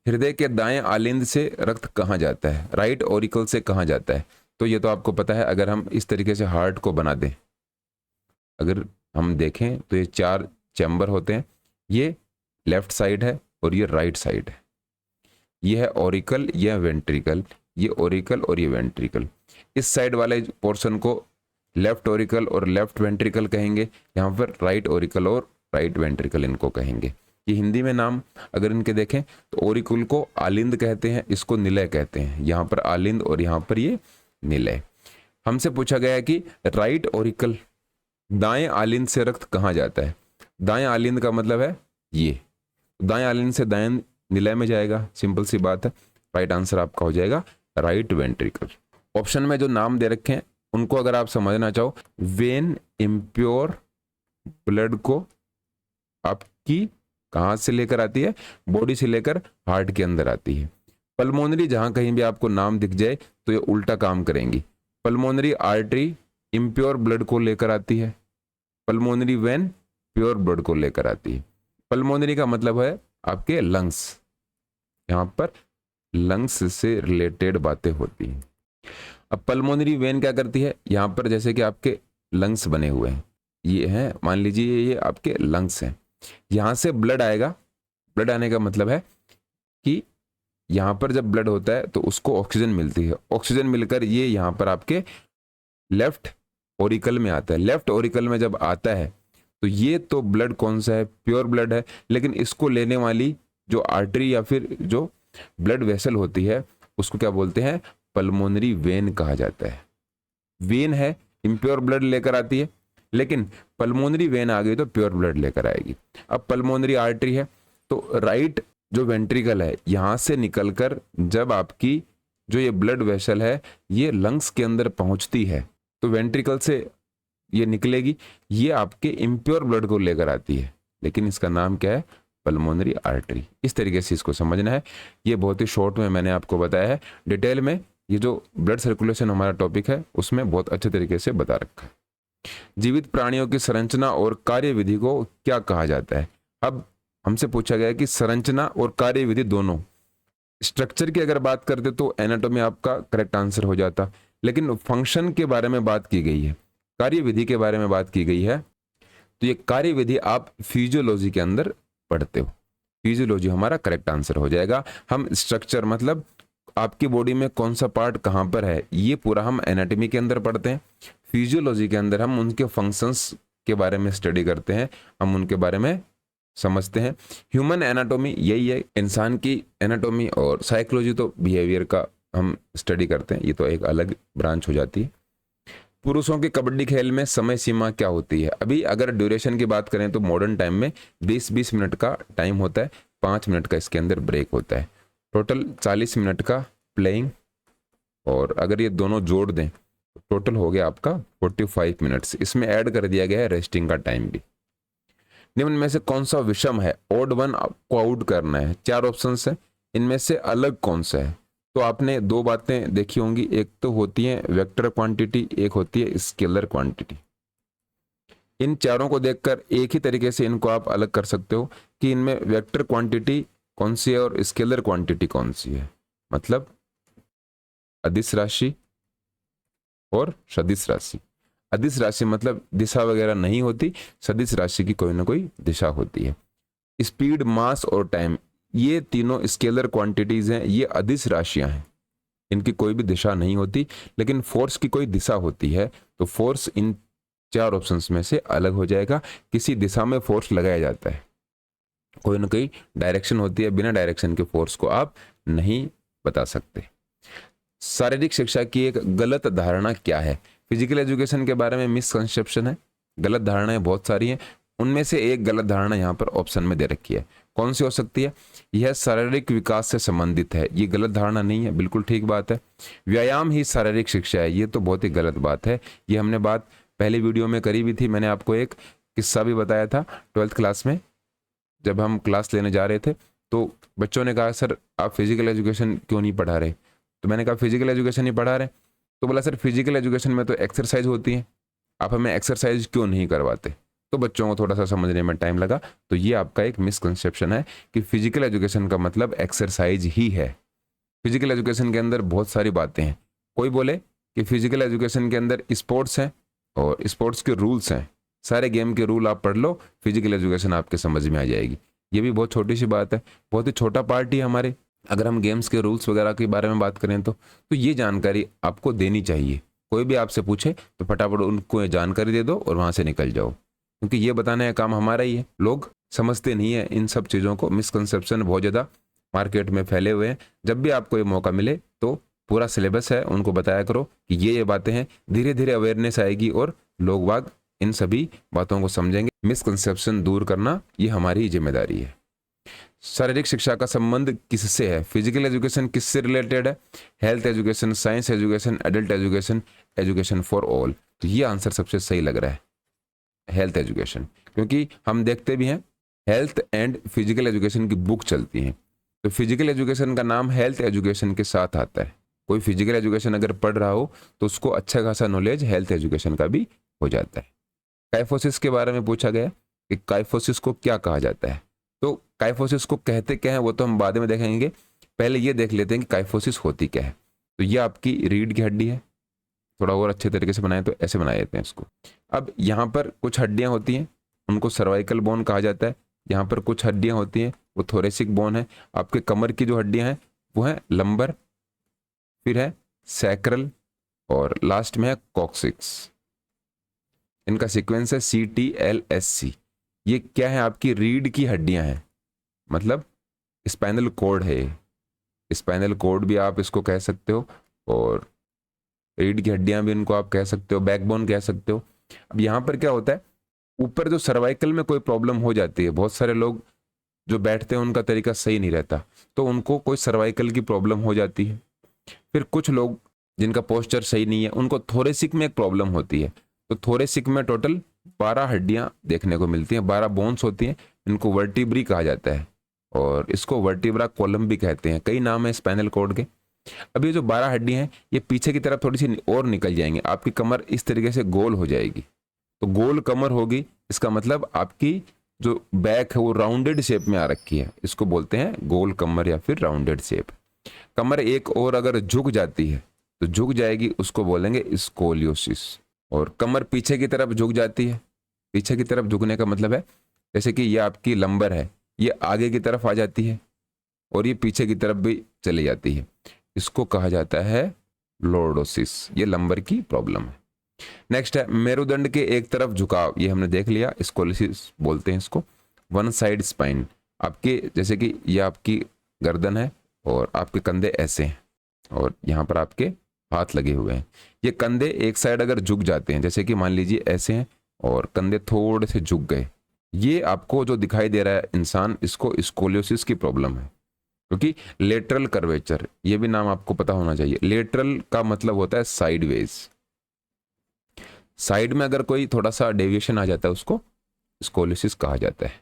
हृदय के दाएं आलिंद से रक्त कहाँ जाता है, राइट ऑरिकल से कहाँ जाता है, तो ये तो आपको पता है। अगर हम इस तरीके से हार्ट को बना दें, अगर हम देखें तो ये 4 चैम्बर होते हैं, ये लेफ्ट साइड है और ये राइट साइड है। ये है ऑरिकल, ये वेंट्रिकल, ये ऑरिकल और ये वेंट्रिकल। इस साइड वाले पोर्शन को लेफ्ट ऑरिकल और लेफ्ट वेंट्रिकल कहेंगे, यहाँ पर राइट ऑरिकल और राइट वेंट्रिकल इनको कहेंगे। ये हिंदी में नाम अगर इनके देखें तो ऑरिकल को आलिंद कहते हैं, इसको निलय कहते हैं। यहाँ पर आलिंद और यहाँ पर ये निलय। हमसे पूछा गया है कि राइट ऑरिकल, दाएं आलिंद से रक्त कहाँ जाता है। दाएं आलिंद का मतलब है ये, दाएं आलिंद से दाएं निलय में जाएगा, सिंपल सी बात है। राइट आंसर आपका हो जाएगा राइट वेंट्रिकल। ऑप्शन में जो नाम दे रखे हैं उनको अगर आप समझना चाहो, वेन इम्प्योर ब्लड को आपकी कहाँ से लेकर आती है, बॉडी से लेकर हार्ट के अंदर आती है। पल्मोनरी, जहां कहीं भी आपको नाम दिख जाए तो ये उल्टा काम करेंगी। पल्मोनरी आर्टरी इम्प्योर ब्लड को लेकर आती है, पल्मोनरी वेन प्योर ब्लड को लेकर आती है। पल्मोनरी का मतलब है आपके लंग्स, यहाँ पर लंग्स से रिलेटेड बातें होती हैं। अब पल्मोनरी वेन क्या करती है, यहाँ पर जैसे कि आपके लंग्स बने हुए हैं, ये हैं, मान लीजिए ये आपके लंग्स हैं, यहाँ से ब्लड आएगा। ब्लड आने का मतलब है कि यहाँ पर जब ब्लड होता है तो उसको ऑक्सीजन मिलती है, ऑक्सीजन मिलकर ये यहाँ पर आपके लेफ्ट ओरिकल में आता है। लेफ्ट ओरिकल में जब आता है तो ये तो ब्लड कौन सा है, प्योर ब्लड है, लेकिन इसको लेने वाली जो आर्टरी या फिर जो ब्लड वेसल होती है उसको क्या बोलते हैं, पल्मोनरी वेन कहा जाता है। वेन है, इम्प्योर ब्लड लेकर आती है, लेकिन पल्मोनरी वेन आ गई तो प्योर ब्लड लेकर आएगी। अब पल्मोनरी आर्टरी है तो राइट जो वेंट्रिकल है यहां से निकलकर जब आपकी जो ये ब्लड वेसल है ये लंग्स के अंदर पहुंचती है तो वेंट्रिकल से ये निकलेगी, ये आपके इम्प्योर ब्लड को लेकर आती है, लेकिन इसका नाम क्या है, पल्मोनरी आर्टरी। इस तरीके से इसको समझना है। ये बहुत ही शॉर्ट में मैंने आपको बताया है, डिटेल में ये जो ब्लड सर्कुलेशन हमारा टॉपिक है उसमें बहुत अच्छे तरीके से बता रखा है। जीवित प्राणियों की संरचना और कार्यविधि को क्या कहा जाता है। अब हमसे पूछा गया कि संरचना और कार्यविधि दोनों, स्ट्रक्चर की अगर बात करते तो एनाटॉमी आपका करेक्ट आंसर हो जाता, लेकिन फंक्शन के बारे में बात की गई है, कार्यविधि के बारे में बात की गई है, तो ये कार्यविधि आप फिजियोलॉजी के अंदर पढ़ते हो। फिजियोलॉजी हमारा करेक्ट आंसर हो जाएगा। हम स्ट्रक्चर मतलब आपकी बॉडी में कौन सा पार्ट कहां पर है ये पूरा हम एनाटॉमी के अंदर पढ़ते हैं। फिजियोलॉजी के अंदर हम उनके फंक्शंस के बारे में स्टडी करते हैं, हम उनके बारे में समझते हैं। ह्यूमन एनाटॉमी यही है, इंसान की एनाटॉमी, और साइकोलॉजी तो बिहेवियर का हम स्टडी करते हैं, ये तो एक अलग ब्रांच हो जाती है। पुरुषों के कबड्डी खेल में समय सीमा क्या होती है। अभी अगर ड्यूरेशन की बात करें तो मॉडर्न टाइम में 20-20 मिनट का टाइम होता है, 5 मिनट का इसके अंदर ब्रेक होता है, टोटल 40 मिनट का प्लेइंग, और अगर ये दोनों जोड़ दें तो टोटल हो गया आपका 45 मिनट्स। इसमें ऐड कर दिया गया है रेस्टिंग का टाइम भी। निम्न में से कौन सा विषम है, ओड वन आपको आउट करना है। 4 ऑप्शंस है, इनमें से अलग कौन सा है। तो आपने 2 बातें देखी होंगी, एक तो होती है वेक्टर क्वांटिटी, एक होती है स्केलर क्वांटिटी। इन चारों को देखकर एक ही तरीके से इनको आप अलग कर सकते हो कि इनमें वेक्टर क्वांटिटी कौन सी है और स्केलर क्वांटिटी कौन सी है। मतलब अदिश राशि और सदिश राशि। अदिश राशि मतलब दिशा वगैरह नहीं होती, सदिश राशि की कोई ना कोई दिशा होती है। स्पीड, मास और टाइम, ये तीनों स्केलर क्वांटिटीज हैं, ये अदिश राशियां हैं। इनकी कोई भी दिशा नहीं होती, लेकिन फोर्स की कोई दिशा होती है। तो फोर्स इन चार ऑप्शंस में से अलग हो जाएगा। किसी दिशा में फोर्स लगाया जाता है, कोई ना कोई डायरेक्शन होती है, बिना डायरेक्शन के फोर्स को आप नहीं बता सकते। शारीरिक शिक्षा की एक गलत धारणा क्या है? फिजिकल एजुकेशन के बारे में मिसकंसेप्शन है, गलत धारणाएं बहुत सारी हैं, उनमें से एक गलत धारणा यहाँ पर ऑप्शन में दे रखी है। कौन सी हो सकती है? यह शारीरिक विकास से संबंधित है। ये गलत धारणा नहीं है, बिल्कुल ठीक बात है। व्यायाम ही शारीरिक शिक्षा है, ये तो बहुत ही गलत बात है। ये हमने बात पहले वीडियो में करी भी थी, मैंने आपको एक किस्सा भी बताया था 12th क्लास में, जब हम क्लास लेने जा रहे थे तो बच्चों ने कहा सर आप फिजिकल एजुकेशन क्यों नहीं पढ़ा रहे? तो मैंने कहा फिजिकल एजुकेशन नहीं पढ़ा रहे, तो बोला सर फिजिकल एजुकेशन में तो एक्सरसाइज होती है, आप हमें एक्सरसाइज क्यों नहीं करवाते? तो बच्चों को थोड़ा सा समझने में टाइम लगा। तो ये आपका एक मिसकंसेप्शन है कि फिजिकल एजुकेशन का मतलब एक्सरसाइज ही है। फिजिकल एजुकेशन के अंदर बहुत सारी बातें हैं। कोई बोले कि फिजिकल एजुकेशन के अंदर स्पोर्ट्स हैं और स्पोर्ट्स के रूल्स हैं, सारे गेम के रूल आप पढ़ लो, फिजिकल एजुकेशन आपके समझ में आ जाएगी। ये भी बहुत छोटी सी बात है, बहुत ही छोटा पार्ट ही हमारे। अगर हम गेम्स के रूल्स वगैरह के बारे में बात करें तो ये जानकारी आपको देनी चाहिए। कोई भी आपसे पूछे तो फटाफट उनको ये जानकारी दे दो और वहां से निकल जाओ, क्योंकि ये बताने का काम हमारा ही है। लोग समझते नहीं है इन सब चीज़ों को, मिसकंसेप्शन बहुत ज़्यादा मार्केट में फैले हुए हैं। जब भी आपको ये मौका मिले तो पूरा सिलेबस है उनको बताया करो कि ये बातें हैं, धीरे धीरे अवेयरनेस आएगी और लोग बाग इन सभी बातों को समझेंगे। मिसकंसेप्शन दूर करना ये हमारी जिम्मेदारी है। शारीरिक शिक्षा का संबंध किससे है? फिजिकल एजुकेशन किससे रिलेटेड है? Health education, science education, adult education, education for all. तो ये आंसर सबसे सही लग रहा है, हेल्थ एजुकेशन, क्योंकि हम देखते भी हैं हेल्थ एंड फिजिकल एजुकेशन की बुक चलती हैं, तो फिजिकल एजुकेशन का नाम हेल्थ एजुकेशन के साथ आता है। कोई फिजिकल एजुकेशन अगर पढ़ रहा हो तो उसको अच्छा खासा नॉलेज हेल्थ एजुकेशन का भी हो जाता है। काइफोसिस के बारे में पूछा गया कि काइफोसिस को क्या कहा जाता है। तो काइफोसिस को कहते क्या है वो तो हम बाद में देखेंगे, पहले ये देख लेते हैं कि काइफोसिस होती क्या है। तो ये आपकी रीढ़ की हड्डी है, थोड़ा और अच्छे तरीके से बनाए तो ऐसे बनाए जाते हैं इसको। अब यहाँ पर कुछ हड्डियाँ होती हैं, उनको सर्वाइकल बोन कहा जाता है। यहाँ पर कुछ हड्डियाँ होती हैं वो थोरेसिक बोन है। आपके कमर की जो हड्डियाँ हैं वो हैं लंबर, फिर है सैक्रल और लास्ट में है कॉक्सिक्स। इनका सीक्वेंस है CTLSC। ये क्या है? आपकी रीढ़ की हड्डियां हैं, मतलब स्पाइनल कॉर्ड है। स्पाइनल कॉर्ड भी आप इसको कह सकते हो और रीढ़ की हड्डियां भी इनको आप कह सकते हो, बैकबोन कह सकते हो। अब यहाँ पर क्या होता है, ऊपर जो सर्वाइकल में कोई प्रॉब्लम हो जाती है, बहुत सारे लोग जो बैठते हैं उनका तरीका सही नहीं रहता, तो उनको कोई सर्वाइकल की प्रॉब्लम हो जाती है। फिर कुछ लोग जिनका पोस्चर सही नहीं है उनको थोरेसिक में एक प्रॉब्लम होती है। तो थोरेसिक में टोटल 12 हड्डियां देखने को मिलती हैं, 12 बोन्स होती हैं। इनको वर्टिब्री कहा जाता है और इसको वर्टिब्रा कॉलम भी कहते हैं, कई नाम है स्पाइनल कॉर्ड के। अब ये जो 12 हड्डियां हैं ये पीछे की तरफ थोड़ी सी और निकल जाएंगी, आपकी कमर इस तरीके से गोल हो जाएगी। तो गोल कमर होगी, इसका मतलब आपकी जो बैक है वो राउंडेड शेप में आ रखी है, इसको बोलते हैं गोल कमर या फिर राउंडेड शेप। कमर एक और अगर झुक जाती है तो झुक जाएगी, उसको बोलेंगे स्कोलियोसिस। और कमर पीछे की तरफ झुक जाती है, पीछे की तरफ झुकने का मतलब है जैसे कि ये आपकी लंबर है, ये आगे की तरफ आ जाती है और ये पीछे की तरफ भी चली जाती है, इसको कहा जाता है लॉर्डोसिस। ये लंबर की प्रॉब्लम है। नेक्स्ट है मेरुदंड के एक तरफ झुकाव, ये हमने देख लिया, स्कोलियोसिस बोलते हैं इसको। वन साइड स्पाइन, आपके जैसे कि ये आपकी गर्दन है और आपके कंधे ऐसे हैं और यहाँ पर आपके हाथ लगे हुए हैं। ये कंधे एक साइड अगर झुक जाते हैं, जैसे कि मान लीजिए ऐसे हैं और कंधे थोड़े से झुक गए, ये आपको जो दिखाई दे रहा है इंसान, इसको स्कोलियोसिस की प्रॉब्लम है। क्योंकि लेटरल कर्वेचर, ये भी नाम आपको पता होना चाहिए। लेटरल का मतलब होता है साइडवेज, साइड में अगर कोई थोड़ा सा डेविएशन आ जाता है उसको स्कोलियोसिस कहा जाता है।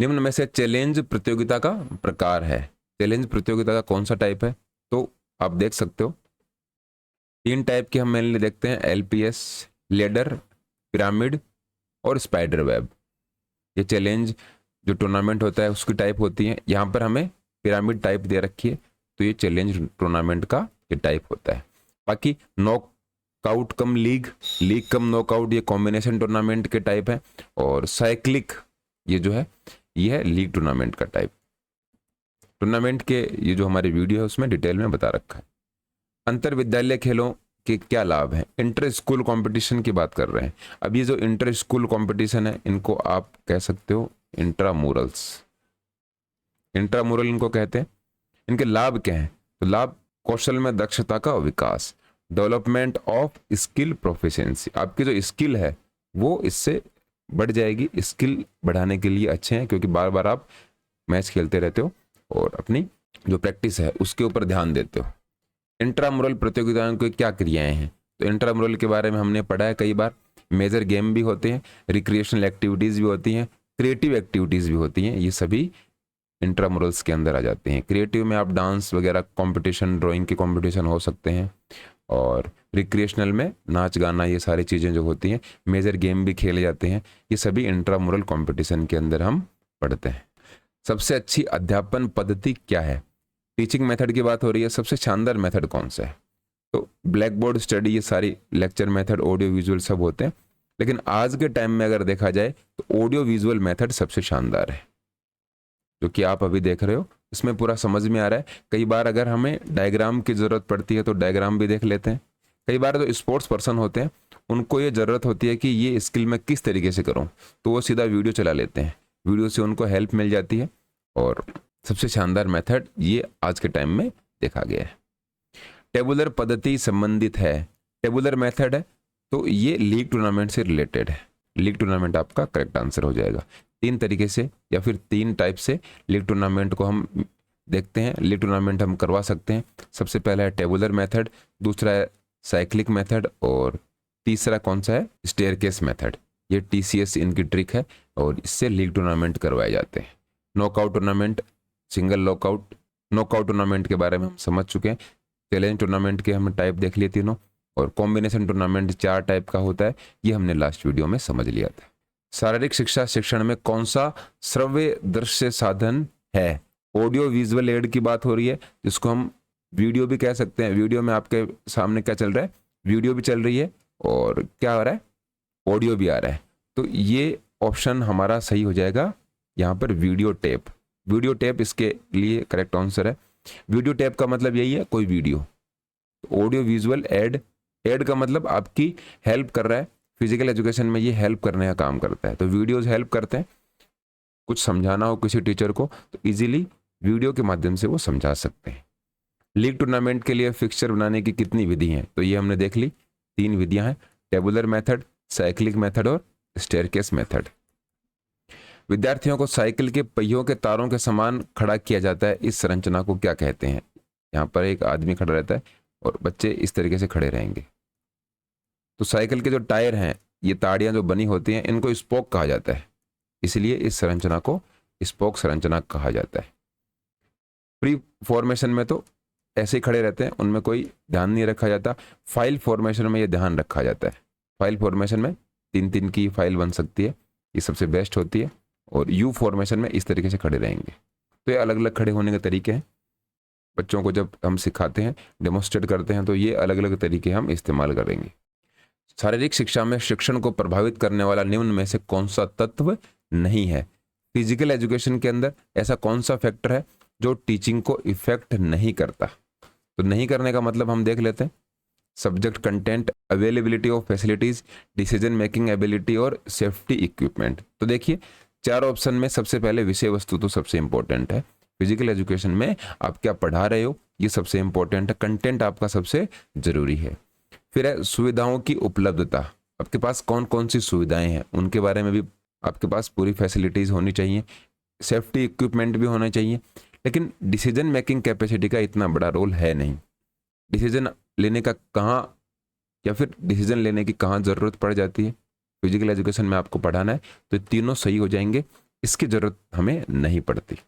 निम्न में से चैलेंज प्रतियोगिता का प्रकार है। चैलेंज प्रतियोगिता का कौन सा टाइप है? तो आप देख सकते हो 3 टाइप के हम मेनली देखते हैं, LPS, लेडर, पिरामिड और स्पाइडर वेब। ये चैलेंज जो टूर्नामेंट होता है उसकी टाइप होती है। यहाँ पर हमें पिरामिड टाइप दे रखी है, तो ये चैलेंज टूर्नामेंट का ये टाइप होता है। बाकी नॉक नॉकआउट कम लीग, लीग कम नॉकआउट, ये कॉम्बिनेशन टूर्नामेंट के टाइप है। और साइक्लिक ये जो है ये है लीग टूर्नामेंट का टाइप। टूर्नामेंट के ये जो हमारी वीडियो है उसमें डिटेल में बता रखा है। अंतर विद्यालय खेलों के क्या लाभ हैं? इंटर स्कूल कंपटीशन की बात कर रहे हैं। अब ये जो इंटर स्कूल कंपटीशन है इनको आप कह सकते हो इंट्रामुरल्स, इंट्रामुरल इनको कहते हैं। इनके लाभ क्या हैं? तो लाभ कौशल में दक्षता का विकास, डेवलपमेंट ऑफ स्किल प्रोफिशिएंसी, आपकी जो स्किल है वो इससे बढ़ जाएगी। स्किल बढ़ाने के लिए अच्छे हैं क्योंकि बार बार आप मैच खेलते रहते हो और अपनी जो प्रैक्टिस है उसके ऊपर ध्यान देते हो। इंट्रामुरल प्रतियोगिताओं की क्या क्रियाएं हैं? तो इंट्रामुरल के बारे में हमने पढ़ा है कई बार। मेजर गेम भी होते हैं, रिक्रिएशनल एक्टिविटीज़ भी होती हैं, क्रिएटिव एक्टिविटीज़ भी होती हैं, ये सभी इंट्रामुरल्स के अंदर आ जाते हैं। क्रिएटिव में आप डांस वगैरह कंपटीशन, ड्राइंग के कंपटीशन हो सकते हैं, और रिक्रिएशनल में नाच गाना, ये सारी चीज़ें जो होती हैं। मेजर गेम भी खेले जाते हैं, ये सभी इंट्रामुरल कंपटीशन के अंदर हम पढ़ते हैं। सबसे अच्छी अध्यापन पद्धति क्या है? टीचिंग मेथड की बात हो रही है, सबसे शानदार मेथड कौन सा है? तो ब्लैक बोर्ड स्टडी, ये सारी लेक्चर मेथड, ऑडियो विजुअल सब होते हैं, लेकिन आज के टाइम में अगर देखा जाए तो ऑडियो विजुअल मेथड सबसे शानदार है। जो कि आप अभी देख रहे हो इसमें पूरा समझ में आ रहा है। कई बार अगर हमें डायग्राम की ज़रूरत पड़ती है तो डायग्राम भी देख लेते हैं। कई बार जो स्पोर्ट्स पर्सन होते हैं उनको ये ज़रूरत होती है कि ये स्किल मैं किस तरीके से करूँ, तो वो सीधा वीडियो चला लेते हैं, वीडियो से उनको हेल्प मिल जाती है। और सबसे शानदार मेथड ये आज के टाइम में देखा गया है। टेबुलर पद्धति संबंधित है, टेबुलर मेथड है, तो ये लीग टूर्नामेंट से रिलेटेड है। लीग टूर्नामेंट आपका करेक्ट आंसर हो जाएगा। 3 तरीके से या फिर 3 टाइप से लीग टूर्नामेंट को हम देखते हैं, लीग टूर्नामेंट हम करवा सकते हैं। सबसे पहला है टेबुलर मेथड, दूसरा है साइक्लिक मेथड, और तीसरा कौन सा है? Staircase method. ये TCS इनकी ट्रिक है और इससे लीग टूर्नामेंट करवाए जाते हैं। Knockout tournament, single knockout, knockout tournament के बारे में हम समझ चुके हैं। चैलेंज टूर्नामेंट के हमने टाइप देख लिए तीनों, और कॉम्बिनेशन टूर्नामेंट 4 टाइप का होता है, ये हमने लास्ट वीडियो में समझ लिया था। शारीरिक शिक्षा शिक्षण में कौन सा श्रव्य दृश्य साधन है? ऑडियो विजुअल एड की बात हो रही है, जिसको हम वीडियो भी कह सकते हैं। वीडियो में आपके सामने क्या चल रहा है? वीडियो भी चल रही है और क्या हो रहा है? ऑडियो भी आ रहा है। तो ये ऑप्शन हमारा सही हो जाएगा यहाँ पर, वीडियो टेप। वीडियो टेप इसके लिए करेक्ट आंसर है। वीडियो टेप का मतलब यही है, कोई video. Audio visual aid, aid का मतलब आपकी हेल्प कर रहा है। फिजिकल एजुकेशन में ये हेल्प करने का काम करता है, तो वीडियोज हेल्प करते हैं। कुछ समझाना हो किसी टीचर को तो इजीली वीडियो के माध्यम से वो समझा सकते हैं। लीग टूर्नामेंट के लिए फिक्सचर बनाने की कितनी विधि हैं? तो ये हमने देख ली, 3 विधियां हैं, टेबुलर मेथड, साइक्लिक मेथड और स्टेयरकेस मेथड। विद्यार्थियों को साइकिल के पहियों के तारों के समान खड़ा किया जाता है, इस संरचना को क्या कहते हैं? यहाँ पर एक आदमी खड़ा रहता है और बच्चे इस तरीके से खड़े रहेंगे। तो साइकिल के जो टायर हैं, ये ताड़ियाँ जो बनी होती हैं, इनको स्पोक कहा जाता है, इसलिए इस संरचना को स्पोक संरचना कहा जाता है। फ्री फॉर्मेशन में तो ऐसे ही खड़े रहते हैं, उनमें कोई ध्यान नहीं रखा जाता। फाइल फॉर्मेशन में ये ध्यान रखा जाता है। फाइल फॉर्मेशन में 3-3 की फाइल बन सकती है, ये सबसे बेस्ट होती है। और यू फॉर्मेशन में इस तरीके से खड़े रहेंगे। तो ये अलग अलग खड़े होने के तरीके हैं। बच्चों को जब हम सिखाते हैं, डेमोन्स्ट्रेट करते हैं, तो ये अलग अलग तरीके हम इस्तेमाल करेंगे। शारीरिक शिक्षा में शिक्षण को प्रभावित करने वाला निम्न में से कौन सा तत्व नहीं है? फिजिकल एजुकेशन के अंदर ऐसा कौन सा फैक्टर है जो टीचिंग को इफेक्ट नहीं करता? तो नहीं करने का मतलब हम देख लेते हैं। Subject content, availability of facilities, decision making ability और सेफ्टी इक्विपमेंट। तो देखिए 4 ऑप्शन में सबसे पहले विषय वस्तु तो सबसे इंपॉर्टेंट है। फिजिकल एजुकेशन में आप क्या पढ़ा रहे हो ये सबसे इंपॉर्टेंट है। कंटेंट आपका सबसे जरूरी है। फिर है सुविधाओं की उपलब्धता, आपके पास कौन कौन सी सुविधाएं हैं उनके बारे में भी आपके पास पूरी फैसिलिटीज होनी चाहिए। सेफ्टी इक्विपमेंट भी होने चाहिए। लेकिन डिसीजन मेकिंग कैपेसिटी का इतना बड़ा रोल है नहीं। डिसीजन लेने का कहाँ या फिर डिसीजन लेने की कहाँ ज़रूरत पड़ जाती है? फिजिकल एजुकेशन में आपको पढ़ाना है तो तीनों सही हो जाएंगे, इसकी ज़रूरत हमें नहीं पड़ती।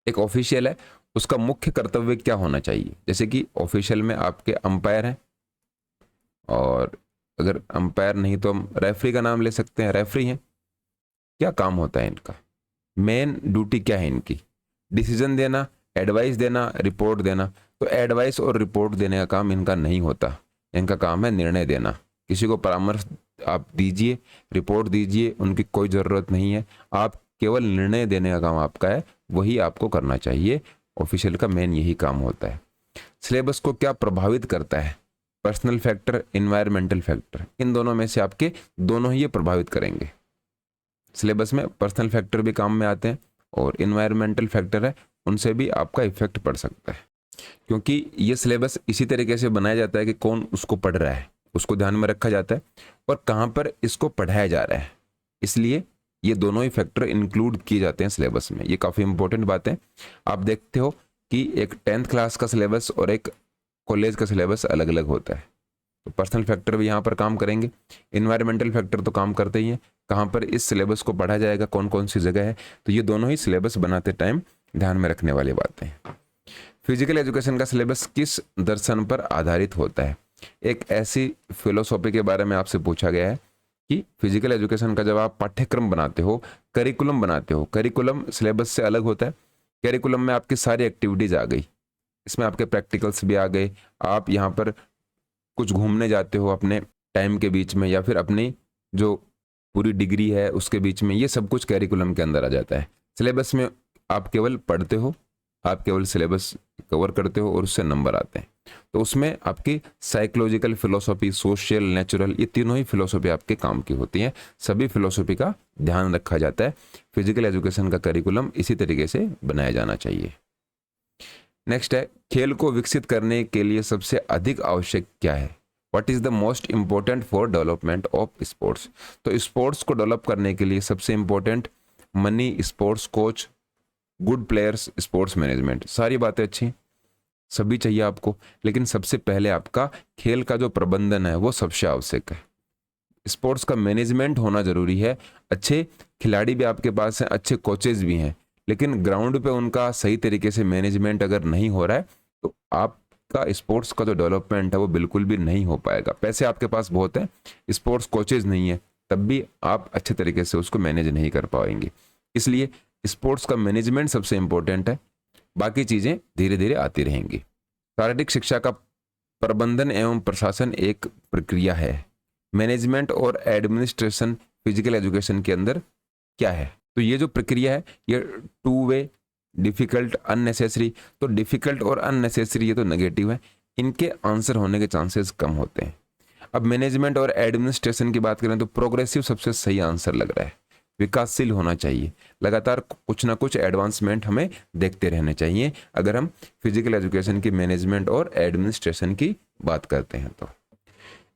एक ऑफिशियल है, उसका मुख्य कर्तव्य क्या होना चाहिए? जैसे कि ऑफिशियल में आपके अंपायर हैं, और अगर अंपायर नहीं तो हम रेफरी का नाम ले सकते हैं। रेफरी हैं, क्या काम होता है इनका? मेन ड्यूटी क्या है इनकी? डिसीजन देना, एडवाइस देना, रिपोर्ट देना। तो एडवाइस और रिपोर्ट देने का काम इनका नहीं होता। इनका काम है निर्णय देना। किसी को परामर्श आप दीजिए, रिपोर्ट दीजिए, उनकी कोई ज़रूरत नहीं है। आप केवल निर्णय देने का काम आपका है, वही आपको करना चाहिए। ऑफिशियल का मेन यही काम होता है। सिलेबस को क्या प्रभावित करता है? पर्सनल फैक्टर, इन्वायरमेंटल फैक्टर, इन दोनों में से आपके दोनों ही ये प्रभावित करेंगे। सिलेबस में पर्सनल फैक्टर भी काम में आते हैं और इन्वायरमेंटल फैक्टर है, उनसे भी आपका इफेक्ट पड़ सकता है, क्योंकि ये सिलेबस इसी तरीके से बनाया जाता है कि कौन उसको पढ़ रहा है, उसको ध्यान में रखा जाता है और कहाँ पर इसको पढ़ाया जा रहा है। इसलिए ये दोनों ही फैक्टर इंक्लूड किए जाते हैं सिलेबस में। ये काफ़ी इंपॉर्टेंट बात है। आप देखते हो कि एक 10th क्लास का सिलेबस और एक कॉलेज का सिलेबस अलग अलग होता है। तो पर्सनल फैक्टर भी यहाँ पर काम करेंगे, इन्वायरमेंटल फैक्टर तो काम करते ही हैं। कहाँ पर इस सिलेबस को पढ़ा जाएगा, कौन कौन सी जगह है, तो ये दोनों ही सिलेबस बनाते टाइम ध्यान में रखने वाली बातें हैं। फिजिकल एजुकेशन का सिलेबस किस दर्शन पर आधारित होता है? एक ऐसी फिलोसॉफी के बारे में आपसे पूछा गया है कि फिजिकल एजुकेशन का जब आप पाठ्यक्रम बनाते हो, करिकुलम बनाते हो, करिकुलम सिलेबस से अलग होता है। करिकुलम में आपकी सारी एक्टिविटीज आ गई, इसमें आपके प्रैक्टिकल्स भी आ गए। आप यहाँ पर कुछ घूमने जाते हो अपने टाइम के बीच में, या फिर अपनी जो पूरी डिग्री है उसके बीच में, ये सब कुछ करिकुलम के अंदर आ जाता है। सिलेबस में आप केवल पढ़ते हो, आप केवल सिलेबस कवर करते हो और उससे नंबर आते हैं। तो उसमें आपकी साइकोलॉजिकल फिलोसॉफी, सोशल, नेचुरल, ये तीनों ही फिलोसॉफी आपके काम की होती हैं। सभी फिलोसॉफी का ध्यान रखा जाता है। फिजिकल एजुकेशन का करिकुलम इसी तरीके से बनाया जाना चाहिए। नेक्स्ट है, खेल को विकसित करने के लिए सबसे अधिक आवश्यक क्या है? What is the most important for development of sports? तो स्पोर्ट्स को डेवलप करने के लिए सबसे important money, sports coach, good players, sports management, सारी बातें अच्छी, सभी चाहिए आपको, लेकिन सबसे पहले आपका खेल का जो प्रबंधन है वो सबसे आवश्यक है। स्पोर्ट्स का मैनेजमेंट होना जरूरी है। अच्छे खिलाड़ी भी आपके पास हैं, अच्छे कोचेज भी हैं, लेकिन ग्राउंड पे उनका सही तरीके से मैनेजमेंट अगर नहीं हो रहा है तो आपका स्पोर्ट्स का जो डेवलपमेंट है वो बिल्कुल भी नहीं हो पाएगा। पैसे आपके पास बहुत हैं, स्पोर्ट्स कोचेज नहीं है, तब भी आप अच्छे तरीके से उसको मैनेज नहीं कर पाएंगे। इसलिए स्पोर्ट्स का मैनेजमेंट सबसे इंपॉर्टेंट है, बाकी चीजें धीरे धीरे आती रहेंगी। शारीरिक शिक्षा का प्रबंधन एवं प्रशासन एक प्रक्रिया है। मैनेजमेंट और एडमिनिस्ट्रेशन फिजिकल एजुकेशन के अंदर क्या है? तो ये जो प्रक्रिया है ये 2 वे, डिफिकल्ट, अननेसेसरी। तो डिफिकल्ट और अननेसेसरी ये तो नेगेटिव है, इनके आंसर होने के चांसेस कम होते हैं। अब मैनेजमेंट और एडमिनिस्ट्रेशन की बात करें तो प्रोग्रेसिव सबसे सही आंसर लग रहा है। विकासशील होना चाहिए, लगातार कुछ ना कुछ एडवांसमेंट हमें देखते रहने चाहिए अगर हम फिजिकल एजुकेशन की मैनेजमेंट और एडमिनिस्ट्रेशन की बात करते हैं। तो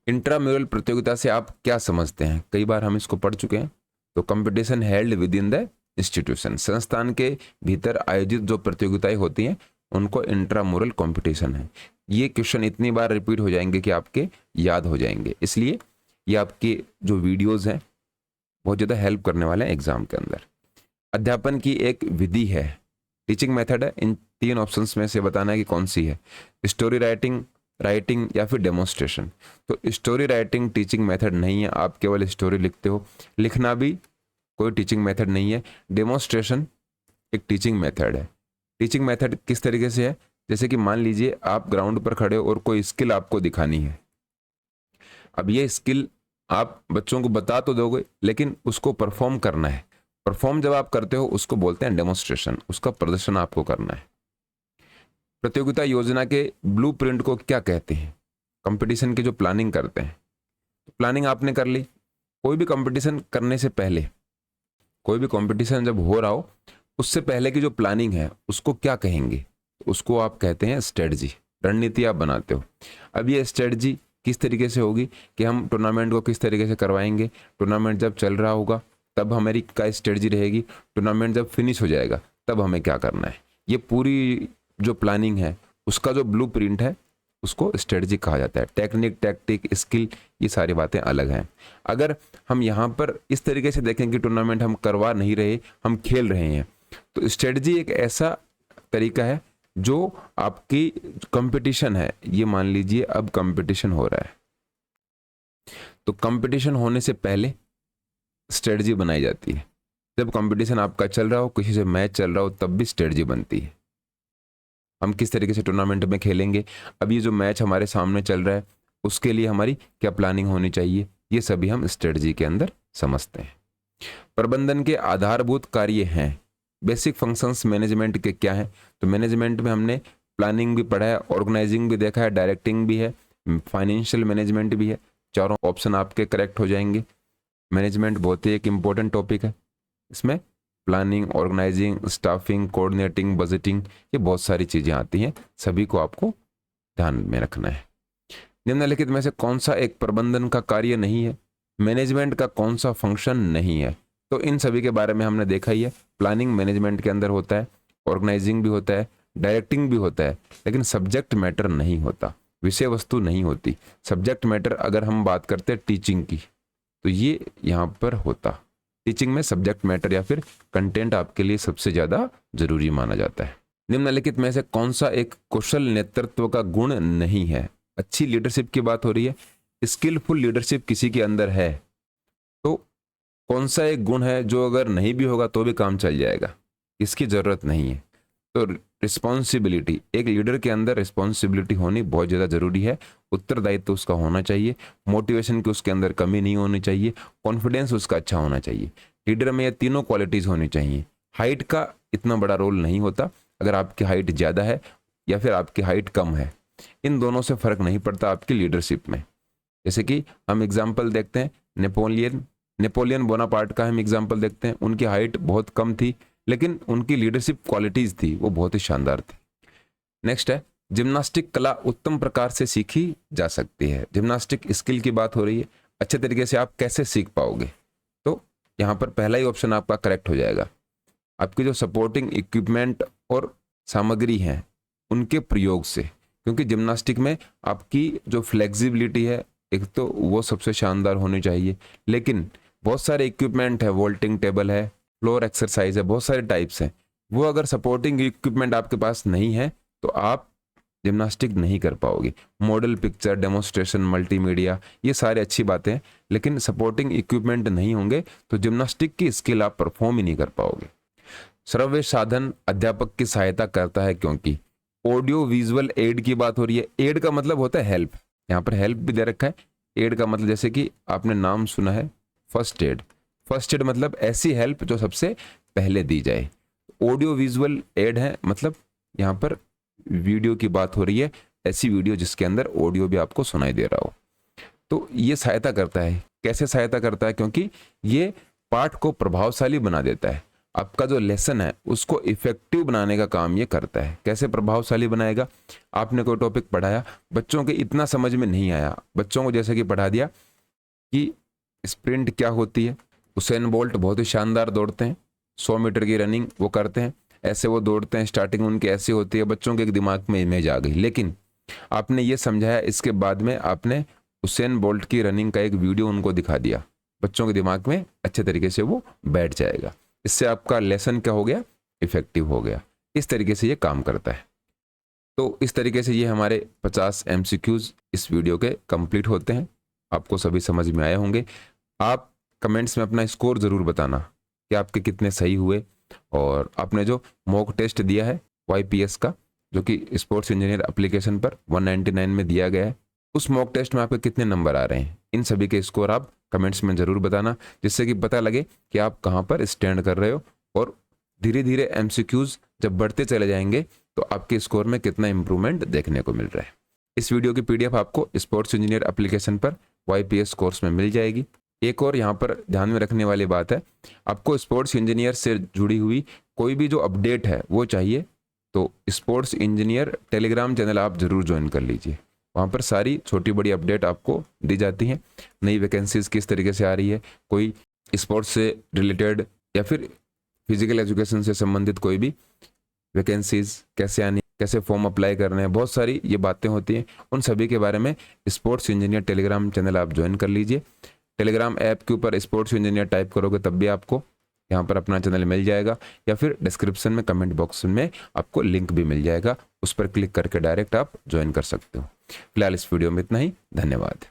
इंट्राम्यूरल प्रतियोगिता से आप क्या समझते हैं? कई बार हम इसको पढ़ चुके हैं। तो competition held with in the institution, संस्थान के भीतर आयोजित जो प्रतियोगिताएं होती हैं उनको इंट्राम्यूरल कंपटीशन है। ये क्वेश्चन इतनी बार रिपीट हो जाएंगे कि आपके याद हो जाएंगे, इसलिए ये आपके जो वीडियोज हैं बहुत ज़्यादा हेल्प करने वाले हैं एग्जाम के अंदर। अध्यापन की एक विधि है, टीचिंग मेथड है, इन 3 ऑप्शंस में से बताना है कि कौन सी है। स्टोरी राइटिंग, राइटिंग या फिर डेमोन्स्ट्रेशन। तो स्टोरी राइटिंग टीचिंग मेथड नहीं है, आप केवल स्टोरी लिखते हो, लिखना भी कोई टीचिंग मेथड नहीं है। डेमोन्स्ट्रेशन एक टीचिंग मेथड है। टीचिंग मेथड किस तरीके से है? जैसे कि मान लीजिए आप ग्राउंड पर खड़े हो और कोई स्किल आपको दिखानी है। अब ये स्किल आप बच्चों को बता तो दोगे, लेकिन उसको परफॉर्म करना है। परफॉर्म जब आप करते हो उसको बोलते हैं डेमोन्स्ट्रेशन, उसका प्रदर्शन आपको करना है। प्रतियोगिता योजना के ब्लूप्रिंट को क्या कहते हैं? कंपटीशन की जो प्लानिंग करते हैं। प्लानिंग आपने कर ली, कोई भी कंपटीशन करने से पहले, कोई भी कंपटीशन जब हो रहा हो उससे पहले की जो प्लानिंग है उसको क्या कहेंगे? उसको आप कहते हैं स्ट्रेटजी, रणनीति आप बनाते हो। अब ये स्ट्रेटजी किस तरीके से होगी कि हम टूर्नामेंट को किस तरीके से करवाएंगे, टूर्नामेंट जब चल रहा होगा तब हमारी क्या स्ट्रेटजी रहेगी, टूर्नामेंट जब फिनिश हो जाएगा तब हमें क्या करना है। ये पूरी जो प्लानिंग है उसका जो ब्लूप्रिंट है उसको स्ट्रेटजी कहा जाता है। टेक्निक, टैक्टिक, स्किल, ये सारी बातें अलग हैं। अगर हम यहाँ पर इस तरीके से देखें कि टूर्नामेंट हम करवा नहीं रहे, हम खेल रहे हैं, तो स्ट्रेटजी एक ऐसा तरीका है जो आपकी कंपटीशन है, ये मान लीजिए अब कंपटीशन हो रहा है, तो कंपटीशन होने से पहले स्ट्रेटजी बनाई जाती है। जब कंपटीशन आपका चल रहा हो, किसी से मैच चल रहा हो, तब भी स्ट्रेटजी बनती है। हम किस तरीके से टूर्नामेंट में खेलेंगे। अब ये जो मैच हमारे सामने चल रहा है उसके लिए हमारी क्या प्लानिंग होनी चाहिए, ये सभी हम स्ट्रेटजी के अंदर समझते हैं। प्रबंधन के आधारभूत कार्य हैं। बेसिक फंक्शंस मैनेजमेंट के क्या हैं? तो मैनेजमेंट में हमने प्लानिंग भी पढ़ा है, ऑर्गेनाइजिंग भी देखा है, डायरेक्टिंग भी है, फाइनेंशियल मैनेजमेंट भी है। चारों ऑप्शन आपके करेक्ट हो जाएंगे। मैनेजमेंट बहुत ही एक इम्पोर्टेंट टॉपिक है। इसमें planning, organising, staffing, coordinating, budgeting, ये बहुत सारी चीज़ें आती हैं, सभी को आपको ध्यान में रखना है। निम्नलिखित में से कौन सा एक प्रबंधन का कार्य नहीं है? मैनेजमेंट का कौन सा फंक्शन नहीं है? तो इन सभी के बारे में हमने देखा ही है। प्लानिंग मैनेजमेंट के अंदर होता है, ऑर्गेनाइजिंग भी होता है, डायरेक्टिंग भी होता है, लेकिन सब्जेक्ट मैटर नहीं होता, विषय वस्तु नहीं होती। सब्जेक्ट मैटर अगर हम बात करते हैं टीचिंग की, तो ये यहाँ पर होता। टीचिंग में सब्जेक्ट मैटर या फिर कंटेंट आपके लिए सबसे ज़्यादा जरूरी माना जाता है। निम्नलिखित में से कौन सा एक कुशल नेतृत्व का गुण नहीं है? अच्छी लीडरशिप की बात हो रही है, स्किलफुल लीडरशिप किसी के अंदर है, तो कौन सा एक गुण है जो अगर नहीं भी होगा तो भी काम चल जाएगा, इसकी जरूरत नहीं है? तो रिस्पॉन्सिबिलिटी, एक लीडर के अंदर रिस्पॉन्सिबिलिटी होनी बहुत ज़्यादा जरूरी है। उत्तरदायित्व उसका होना चाहिए, मोटिवेशन की उसके अंदर कमी नहीं होनी चाहिए, कॉन्फिडेंस उसका अच्छा होना चाहिए। लीडर में ये तीनों क्वालिटीज़ होनी चाहिए। हाइट का इतना बड़ा रोल नहीं होता, अगर आपकी हाइट ज़्यादा है या फिर आपकी हाइट कम है, इन दोनों से फर्क नहीं पड़ता आपकी लीडरशिप में। जैसे कि हम एग्जाम्पल देखते हैं, नेपोलियन बोनापार्ट का हम एग्जाम्पल देखते हैं। उनकी हाइट बहुत कम थी, लेकिन उनकी लीडरशिप क्वालिटीज थी वो बहुत ही शानदार थी। नेक्स्ट है, जिम्नास्टिक कला उत्तम प्रकार से सीखी जा सकती है। जिम्नास्टिक स्किल की बात हो रही है, अच्छे तरीके से आप कैसे सीख पाओगे? तो यहाँ पर पहला ही ऑप्शन आपका करेक्ट हो जाएगा। आपकी जो सपोर्टिंग इक्विपमेंट और सामग्री हैं उनके प्रयोग से, क्योंकि जिम्नास्टिक में आपकी जो फ्लेक्सिबिलिटी है एक तो वो सबसे शानदार होनी चाहिए, लेकिन बहुत सारे इक्विपमेंट है, वोल्टिंग टेबल है, फ्लोर एक्सरसाइज है, बहुत सारे टाइप्स हैं। वो अगर सपोर्टिंग इक्विपमेंट आपके पास नहीं है तो आप जिम्नास्टिक नहीं कर पाओगे। मॉडल पिक्चर, डेमोन्स्ट्रेशन, मल्टीमीडिया, ये सारे अच्छी बातें हैं, लेकिन सपोर्टिंग इक्विपमेंट नहीं होंगे तो जिम्नास्टिक की स्किल आप परफॉर्म ही नहीं कर पाओगे। श्रव्य साधन अध्यापक की सहायता करता है, क्योंकि ऑडियो विजुअल एड की बात हो रही है। एड का मतलब होता है हेल्प, यहाँ पर हेल्प भी दे रखा है। एड का मतलब जैसे कि आपने नाम सुना है फर्स्ट एड। फर्स्ट एड मतलब ऐसी हेल्प जो सबसे पहले दी जाए। ऑडियो विजुअल एड है, मतलब यहाँ पर वीडियो की बात हो रही है, ऐसी वीडियो जिसके अंदर ऑडियो भी आपको सुनाई दे रहा हो। तो ये सहायता करता है। कैसे सहायता करता है? क्योंकि ये पाठ को प्रभावशाली बना देता है। आपका जो लेसन है उसको इफेक्टिव बनाने का काम ये करता है। कैसे प्रभावशाली बनाएगा? आपने कोई टॉपिक पढ़ाया, बच्चों के इतना समझ में नहीं आया, बच्चों को जैसे कि पढ़ा दिया कि स्प्रिंट क्या होती है। उसेन बोल्ट बहुत ही शानदार दौड़ते हैं, 100 मीटर की रनिंग वो करते हैं, ऐसे वो दौड़ते हैं, स्टार्टिंग उनकी ऐसी होती है, बच्चों के दिमाग में इमेज आ गई। लेकिन आपने ये समझाया, इसके बाद में आपने उसेन बोल्ट की रनिंग का एक वीडियो उनको दिखा दिया, बच्चों के दिमाग में अच्छे तरीके से वो बैठ जाएगा। इससे आपका लेसन क्या हो गया? इफेक्टिव हो गया। इस तरीके से ये काम करता है। तो इस तरीके से ये हमारे 50 MCQs इस वीडियो के कंप्लीट होते हैं। आपको सभी समझ में आए होंगे। आप कमेंट्स में अपना स्कोर ज़रूर बताना कि आपके कितने सही हुए, और आपने जो मॉक टेस्ट दिया है YPS का, जो कि स्पोर्ट्स इंजीनियर एप्लीकेशन पर 199 में दिया गया है, उस मॉक टेस्ट में आपके कितने नंबर आ रहे हैं, इन सभी के स्कोर आप कमेंट्स में ज़रूर बताना, जिससे कि पता लगे कि आप कहाँ पर स्टैंड कर रहे हो। और धीरे धीरे MCQs जब बढ़ते चले जाएंगे तो आपके स्कोर में कितना इंप्रूवमेंट देखने को मिल रहा है। इस वीडियो की PDF आपको स्पोर्ट्स इंजीनियर एप्लीकेशन पर YPS कोर्स में मिल जाएगी। एक और यहाँ पर ध्यान में रखने वाली बात है, आपको स्पोर्ट्स इंजीनियर से जुड़ी हुई कोई भी जो अपडेट है वो चाहिए, तो स्पोर्ट्स इंजीनियर टेलीग्राम चैनल आप जरूर ज्वाइन कर लीजिए। वहाँ पर सारी छोटी बड़ी अपडेट आपको दी जाती हैं। नई वैकेंसीज किस तरीके से आ रही है, कोई स्पोर्ट्स से रिलेटेड या फिर फिजिकल एजुकेशन से संबंधित कोई भी वैकेंसीज कैसे आनी, कैसे फॉर्म अप्लाई करने हैं, बहुत सारी ये बातें होती हैं। उन सभी के बारे में स्पोर्ट्स इंजीनियर टेलीग्राम चैनल आप ज्वाइन कर लीजिए। टेलीग्राम ऐप के ऊपर स्पोर्ट्स इंजीनियर टाइप करोगे तब भी आपको यहाँ पर अपना चैनल मिल जाएगा, या फिर डिस्क्रिप्शन में कमेंट बॉक्स में आपको लिंक भी मिल जाएगा, उस पर क्लिक करके डायरेक्ट आप ज्वाइन कर सकते हो। फिलहाल इस वीडियो में इतना ही। धन्यवाद।